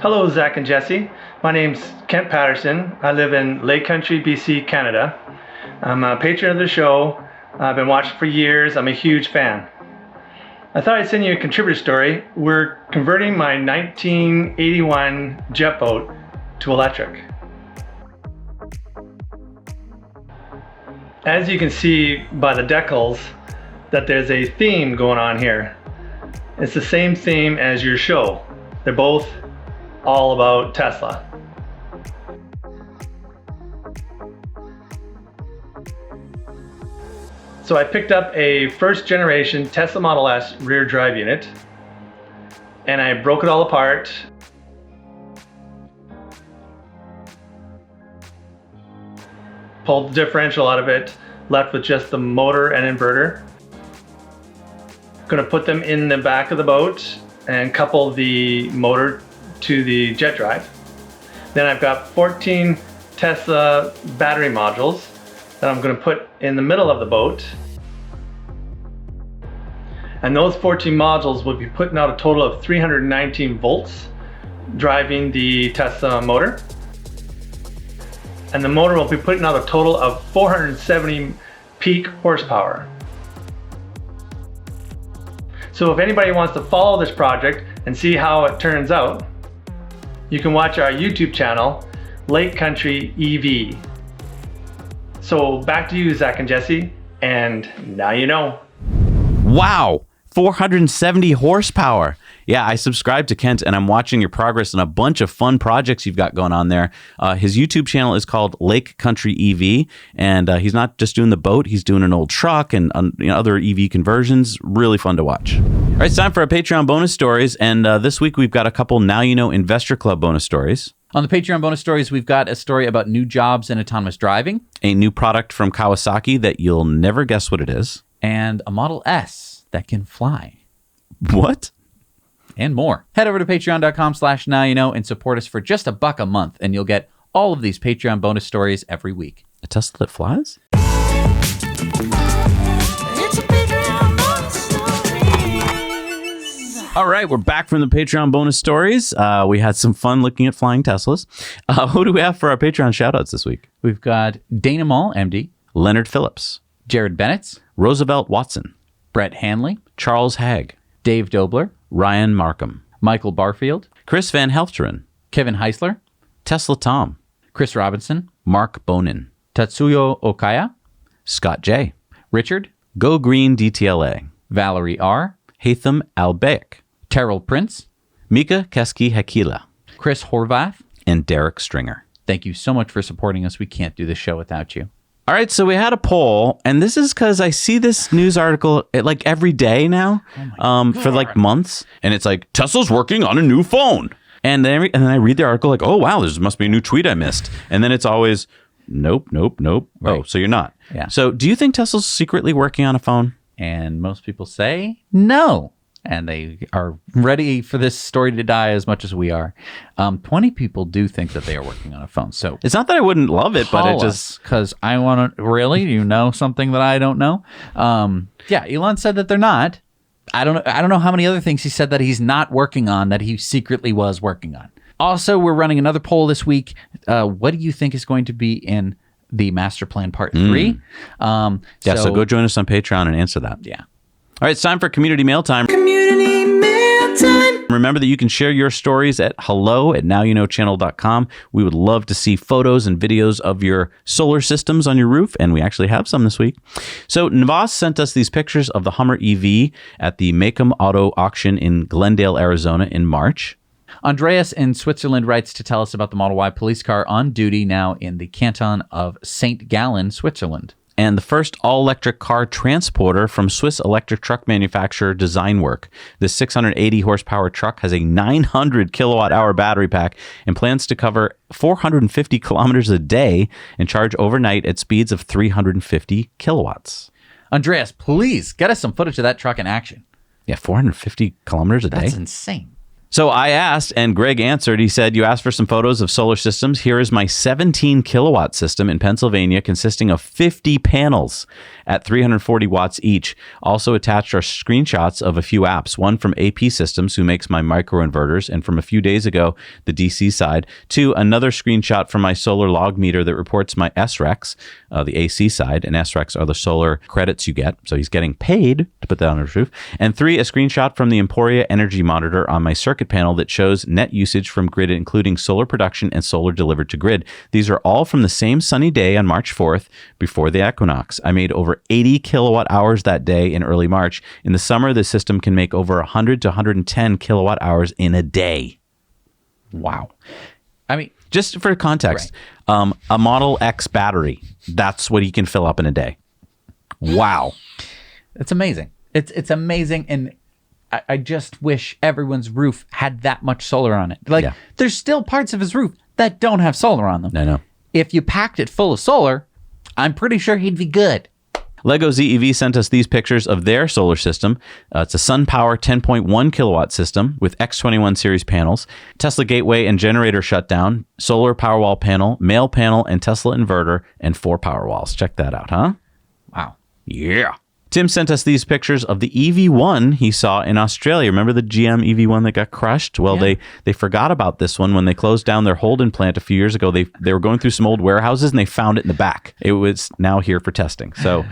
Hello, Zach and Jesse. My name's Kent Patterson. I live in Lake Country, BC, Canada. I'm a patron of the show. I've been watching for years. I'm a huge fan. I thought I'd send you a contributor story. We're converting my 1981 jet boat to electric. As you can see by the decals, that there's a theme going on here. It's the same theme as your show. They're both all about Tesla. So I picked up a first generation Tesla Model S rear drive unit and I broke it all apart. Pulled the differential out of it, left with just the motor and inverter. Gonna put them in the back of the boat and couple the motor to the jet drive. Then I've got 14 Tesla battery modules that I'm going to put in the middle of the boat. And those 14 modules will be putting out a total of 319 volts driving the Tesla motor. And the motor will be putting out a total of 470 peak horsepower. So if anybody wants to follow this project and see how it turns out, you can watch our YouTube channel, Lake Country EV. So back to you, Zach and Jesse, and now you know. Wow, 470 horsepower. Yeah, I subscribed to Kent, and I'm watching your progress on a bunch of fun projects you've got going on there. His YouTube channel is called Lake Country EV, and he's not just doing the boat, he's doing an old truck and other EV conversions. Really fun to watch. All right, it's time for our Patreon bonus stories, and this week we've got a couple Now You Know Investor Club bonus stories. On the Patreon bonus stories, we've got a story about new jobs in autonomous driving. A new product from Kawasaki that you'll never guess what it is. And a Model S that can fly. What? And more. Head over to patreon.com/nowyouknow and support us for just $1 a month, and you'll get all of these Patreon bonus stories every week. A Tesla that flies? All right, we're back from the Patreon bonus stories. We had some fun looking at flying Teslas. Who do we have for our Patreon shoutouts this week? We've got Dana Mall, MD. Leonard Phillips. Jared Bennett. Roosevelt Watson. Brett Hanley. Charles Hagg. Dave Dobler. Ryan Markham. Michael Barfield. Chris Van Helfteren. Kevin Heisler. Tesla Tom. Chris Robinson. Mark Bonin. Tatsuyo Okaya. Scott J. Richard. Go Green DTLA. Valerie R. Haitham Albeck. Terrell Prince. Mika Keski Hakila. Chris Horvath. And Derek Stringer. Thank you so much for supporting us. We can't do this show without you. All right, so we had a poll, and this is because I see this news article like every day now for like months, and it's like, Tesla's working on a new phone. And then I read the article like, oh, wow, there must be a new tweet I missed. And then it's always, nope. Right. Oh, so you're not. Yeah. So do you think Tesla's secretly working on a phone? And most people say no. And they are ready for this story to die as much as we are. 20 people do think that they are working on a phone. So it's not that I wouldn't love it, but it just... Because I want to... Really? You know something that I don't know? Yeah, Elon said that they're not. I don't know how many other things he said that he's not working on that he secretly was working on. Also, we're running another poll this week. What do you think is going to be in the Master Plan Part 3? So go join us on Patreon and answer that. Yeah. All right, it's time for Community Mail Time. Community Mail Time. Remember that you can share your stories at hello@nowyouknowchannel.com. We would love to see photos and videos of your solar systems on your roof, and we actually have some this week. So Navas sent us these pictures of the Hummer EV at the Macom Auto Auction in Glendale, Arizona in March. Andreas in Switzerland writes to tell us about the Model Y police car on duty now in the canton of St. Gallen, Switzerland. and the first all-electric car transporter from Swiss electric truck manufacturer Designwork. This 680 horsepower truck has a 900 kilowatt-hour battery pack and plans to cover 450 kilometers a day and charge overnight at speeds of 350 kilowatts. Andreas, please get us some footage of that truck in action. Yeah, 450 kilometers a day. That's insane. So I asked, and Greg answered. He said, you asked for some photos of solar systems. Here is my 17 kilowatt system in Pennsylvania consisting of 50 panels at 340 watts each. Also attached are screenshots of a few apps, one from AP Systems, who makes my microinverters, and from a few days ago, the DC side. 2, another screenshot from my solar log meter that reports my SRECs, the AC side, and SRECs are the solar credits you get. So he's getting paid to put that on his roof. And 3, a screenshot from the Emporia energy monitor on my circuit panel that shows net usage from grid, including solar production and solar delivered to grid. These are all from the same sunny day on March 4th before the equinox. I made over 80 kilowatt hours that day in early March. In the summer, the system can make over 100 to 110 kilowatt hours in a day. Wow. I mean, just for context, a Model X battery, that's what he can fill up in a day. Wow. it's amazing. It's amazing, and I just wish everyone's roof had that much solar on it. Like, there's still parts of his roof that don't have solar on them. I know. If you packed it full of solar, I'm pretty sure he'd be good. Lego ZEV sent us these pictures of their solar system. It's a SunPower 10.1 kilowatt system with X21 series panels, Tesla gateway and generator shutdown, solar Powerwall panel, male panel, and Tesla inverter, and 4 Powerwalls. Check that out, huh? Wow. Yeah. Tim sent us these pictures of the EV1 he saw in Australia. Remember the GM EV1 that got crushed? Well, they forgot about this one when they closed down their Holden plant a few years ago. They were going through some old warehouses and they found it in the back. It was now here for testing. So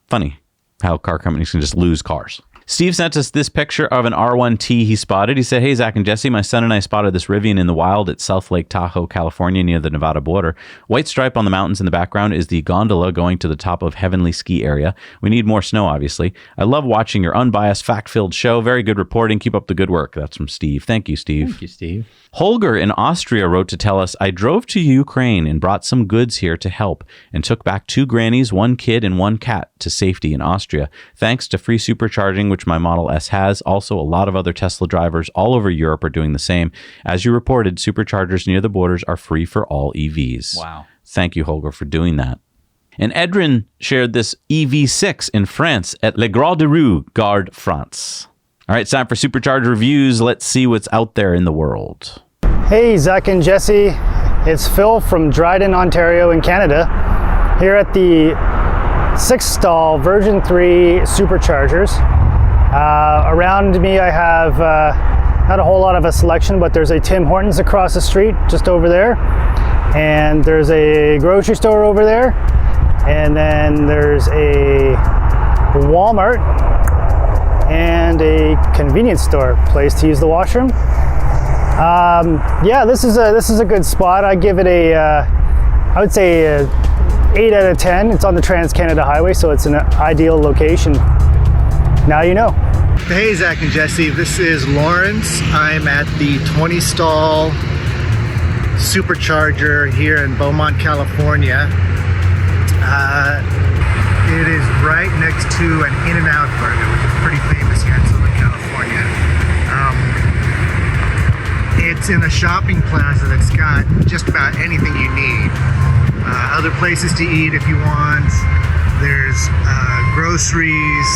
funny how car companies can just lose cars. Steve sent us this picture of an R1T he spotted. He said, hey, Zach and Jesse, my son and I spotted this Rivian in the wild at South Lake Tahoe, California, near the Nevada border. White stripe on the mountains in the background is the gondola going to the top of Heavenly Ski Area. We need more snow, obviously. I love watching your unbiased, fact-filled show. Very good reporting. Keep up the good work. That's from Steve. Thank you, Steve. Thank you, Steve. Holger in Austria wrote to tell us, I drove to Ukraine and brought some goods here to help and took back 2 grannies, 1 kid, and 1 cat to safety in Austria. Thanks to free supercharging, which my Model S has. Also, a lot of other Tesla drivers all over Europe are doing the same. As you reported, superchargers near the borders are free for all EVs. Wow. Thank you, Holger, for doing that. And Edrin shared this EV6 in France at Le Grand de Rue, Gare, France. All right, it's time for Supercharger reviews. Let's see what's out there in the world. Hey, Zach and Jesse. It's Phil from Dryden, Ontario in Canada. Here at the 6-stall version 3 Superchargers. Around me I have not a whole lot of a selection, but there's a Tim Hortons across the street just over there. And there's a grocery store over there. And then there's a Walmart and a convenience store place to use the washroom. Yeah, this is a good spot. I give it I would say a 8 out of 10. It's on the Trans-Canada Highway, so it's an ideal location. Now you know. Hey, Zach and Jesse, this is Lawrence. I'm at the 20-stall Supercharger here in Beaumont, California. It is right next to an In-N-Out Burger, which is pretty famous here in Southern California. It's in a shopping plaza that's got just about anything you need. Other places to eat if you want. There's groceries.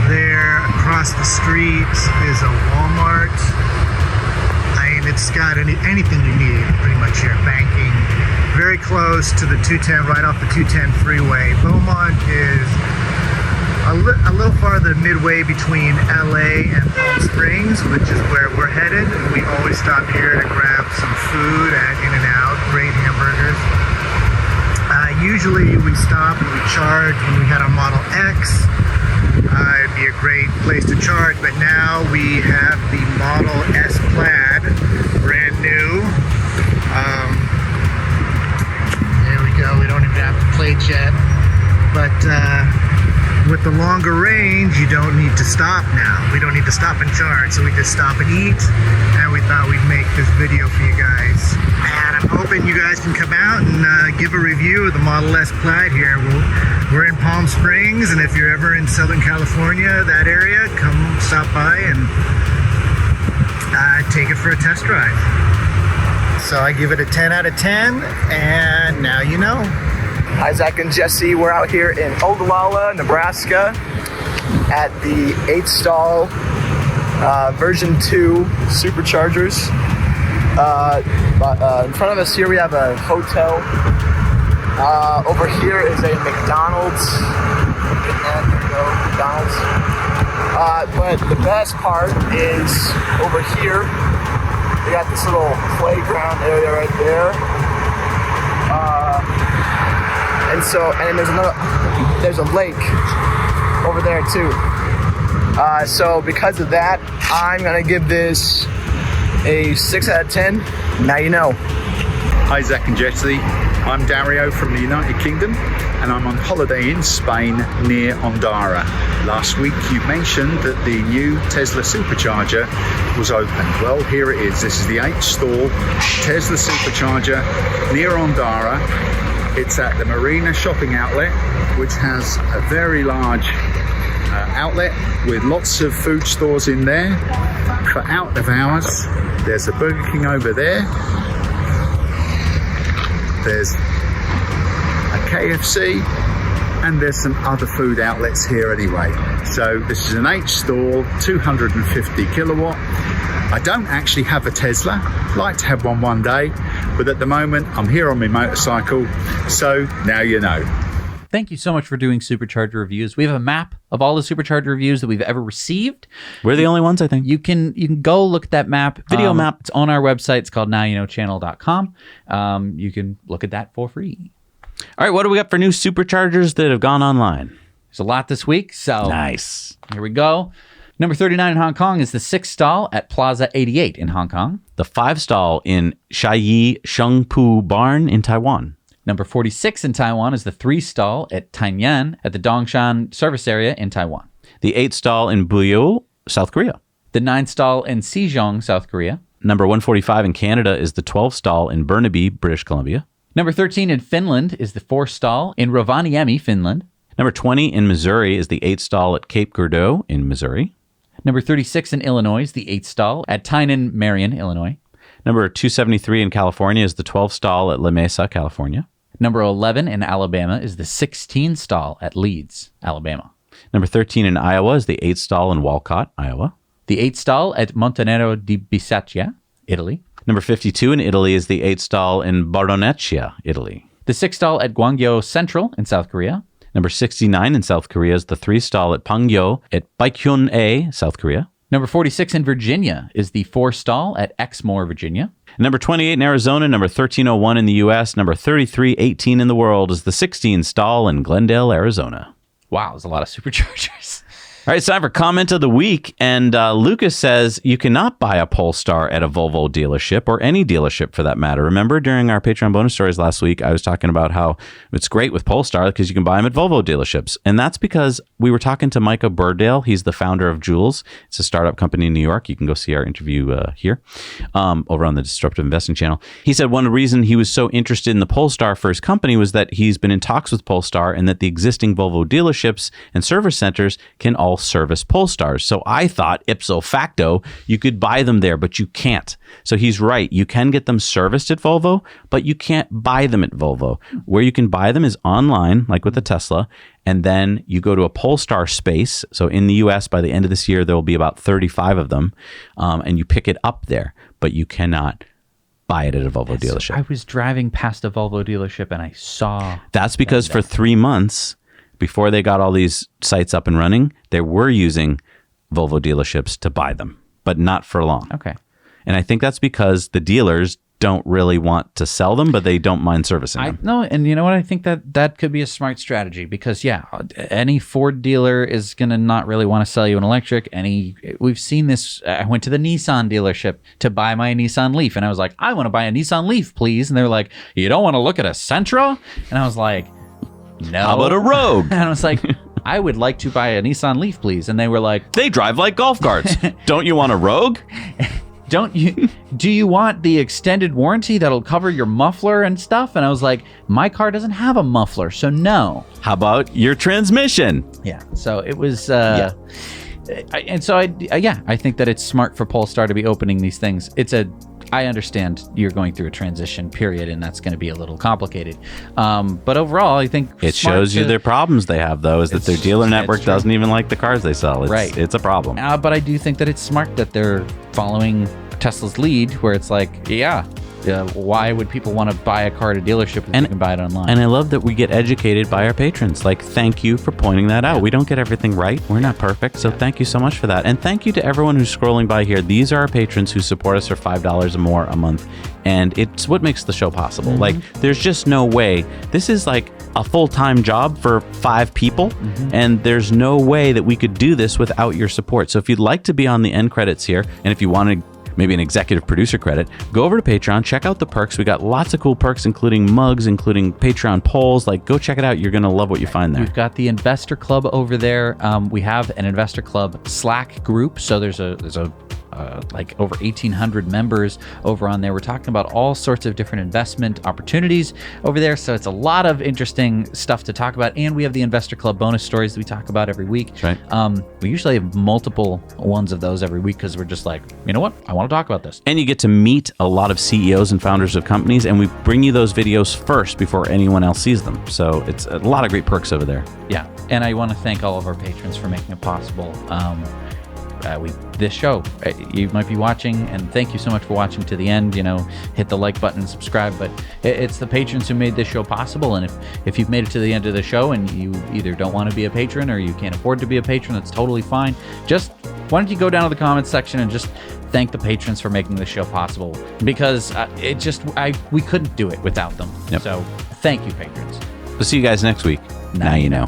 There across the street is a Walmart. I mean, it's got anything you need pretty much here. Banking. Very close to the 210, right off the 210 freeway. Beaumont is a little farther midway between LA and Palm Springs, which is where we're headed. We always stop here to grab some food at In-N-Out, great hamburgers. Usually we stop and we charge when we had our Model X. It'd be a great place to charge, but now we have the Model S Plaid, brand new. There we go, we don't even have the plate yet. But with the longer range, you don't need to stop now. We don't need to stop and charge, so we just stop and eat. And we thought we'd make this video for you guys. And I'm hoping you guys can come out and give a review of the Model S Plaid here. We're in Palm Springs, and if you're ever in Southern California, that area, come stop by and take it for a test drive. So I give it a 10 out of 10, and now you know. Hi, Zach and Jesse. We're out here in Ogallala, Nebraska at the 8-stall version 2 Superchargers. In front of us here we have a hotel. Over here is a McDonald's. There we go, McDonald's. But the best part is over here. We got this little playground area right there. And there's a lake over there too. So because of that, I'm gonna give this a 6 out of 10. Now you know. Hi Zach and Jesse, I'm Dario from the United Kingdom and I'm on holiday in Spain near Ondara. Last week you mentioned that the new Tesla Supercharger was open. Well, here it is. This is the 8-stall Tesla Supercharger near Ondara. It's at the Marina Shopping Outlet, which has a very large outlet with lots of food stores in there. For out of hours, there's a Burger King over there. There's a KFC, and there's some other food outlets here anyway. So this is an 8-stall, 250 kilowatt. I don't actually have a Tesla. I'd like to have one day, but at the moment I'm here on my motorcycle, so now you know. Thank you so much for doing Supercharger reviews. We have a map of all the Supercharger reviews that we've ever received. We're the only ones, I think. You can go look at that map. Video map. It's on our website. It's called nowyouknowchannel.com. You can look at that for free. All right, what do we got for new Superchargers that have gone online? There's a lot this week, so nice. Here we go. Number 39 in Hong Kong is the 6-stall at Plaza 88 in Hong Kong. The 5-stall in Shaiyi Shengpu Barn in Taiwan. Number 46 in Taiwan is the 3-stall at Tainan at the Dongshan service area in Taiwan. The 8-stall in Buyeo, South Korea. The 9-stall in Sejong, South Korea. Number 145 in Canada is the 12-stall in Burnaby, British Columbia. Number 13 in Finland is the 4-stall in Rovaniemi, Finland. Number 20 in Missouri is the 8-stall at Cape Girardeau in Missouri. Number 36 in Illinois is the 8-stall at Tynan, Marion, Illinois. Number 273 in California is the 12-stall at La Mesa, California. Number 11 in Alabama is the 16-stall at Leeds, Alabama. Number 13 in Iowa is the 8-stall in Walcott, Iowa. The 8-stall at Montenero di Bisaccia, Italy. Number 52 in Italy is the 8-stall in Bardonecchia, Italy. The 6-stall at Gwangyo Central in South Korea. Number 69 in South Korea is the 3-stall at Pangyo at Baekhyun-A, South Korea. Number 46 in Virginia is the 4-stall at Exmoor, Virginia. Number 28 in Arizona, number 1301 in the U.S., number 3318 in the world is the 16-stall in Glendale, Arizona. Wow, there's a lot of Superchargers. All right, it's time for comment of the week. And Lucas says, you cannot buy a Polestar at a Volvo dealership or any dealership for that matter. Remember during our Patreon bonus stories last week, I was talking about how it's great with Polestar because you can buy them at Volvo dealerships. And that's because we were talking to Micah Burdale. He's the founder of Jules. It's a startup company in New York. You can go see our interview here over on the Disruptive Investing channel. He said one reason he was so interested in the Polestar for his company was that he's been in talks with Polestar and that the existing Volvo dealerships and service centers can all service Polestars. So I thought ipso facto you could buy them there, but you can't. So he's right. You can get them serviced at Volvo, but you can't buy them at Volvo. Where you can buy them is online, like with the Tesla, and then you go to a Polestar space. So in the US, by the end of this year, there will be about 35 of them, and you pick it up there, but you cannot buy it at a Volvo dealership. I was driving past a Volvo dealership and I saw... That's because for 3 months, before they got all these sites up and running, they were using Volvo dealerships to buy them, but not for long. Okay. And I think that's because the dealers don't really want to sell them, but they don't mind servicing them. No, and you know what? I think that could be a smart strategy because, yeah, any Ford dealer is going to not really want to sell you an electric. We've seen this. I went to the Nissan dealership to buy my Nissan Leaf, and I was like, I want to buy a Nissan Leaf, please. And they're like, you don't want to look at a Sentra? And I was like, no. How about a Rogue? And I was like, I would like to buy a Nissan Leaf, please. And they were like, They drive like golf carts. Don't you want a Rogue? do you want the extended warranty that'll cover your muffler and stuff? And I was like, my car doesn't have a muffler, so no. How about your transmission? Yeah. So it was, I think that it's smart for Polestar to be opening these things. I understand you're going through a transition period, and that's going to be a little complicated. But overall, I think it shows you their problems they have, though, is that their dealer network doesn't even like the cars they sell. It's a problem. But I do think that it's smart that they're following Tesla's lead, where it's like, why would people want to buy a car at a dealership if they can buy it online? And I love that we get educated by our patrons. Like, thank you for pointing that out. We don't get everything right. We're not perfect. So thank you so much for that. And thank you to everyone who's scrolling by here. These are our patrons who support us for $5 or more a month. And it's what makes the show possible. Like, there's just no way. This is like a full-time job for 5 people. And there's no way that we could do this without your support. So if you'd like to be on the end credits here, and if you want to maybe an executive producer credit, go over to Patreon, check out the perks. We got lots of cool perks, including mugs, including Patreon polls. Like, go check it out. You're going to love what you find there. We've got the Investor Club over there. We have an Investor Club Slack group. So there's like over 1,800 members over on there. We're talking about all sorts of different investment opportunities over there. So it's a lot of interesting stuff to talk about. And we have the Investor Club bonus stories that we talk about every week. That's right. We usually have multiple ones of those every week because we're just like, you know what? I want to talk about this. And you get to meet a lot of CEOs and founders of companies, and we bring you those videos first before anyone else sees them. So it's a lot of great perks over there. Yeah. And I want to thank all of our patrons for making it possible. This show, you might be watching, and thank you so much for watching to the end. Hit the like button and subscribe, but it's the patrons who made this show possible. And if you've made it to the end of the show and you either don't want to be a patron or you can't afford to be a patron, that's totally fine. Just why don't you go down to the comments section and just thank the patrons for making this show possible, because we couldn't do it without them. Yep. So thank you, patrons. We'll see you guys next week. Now you know.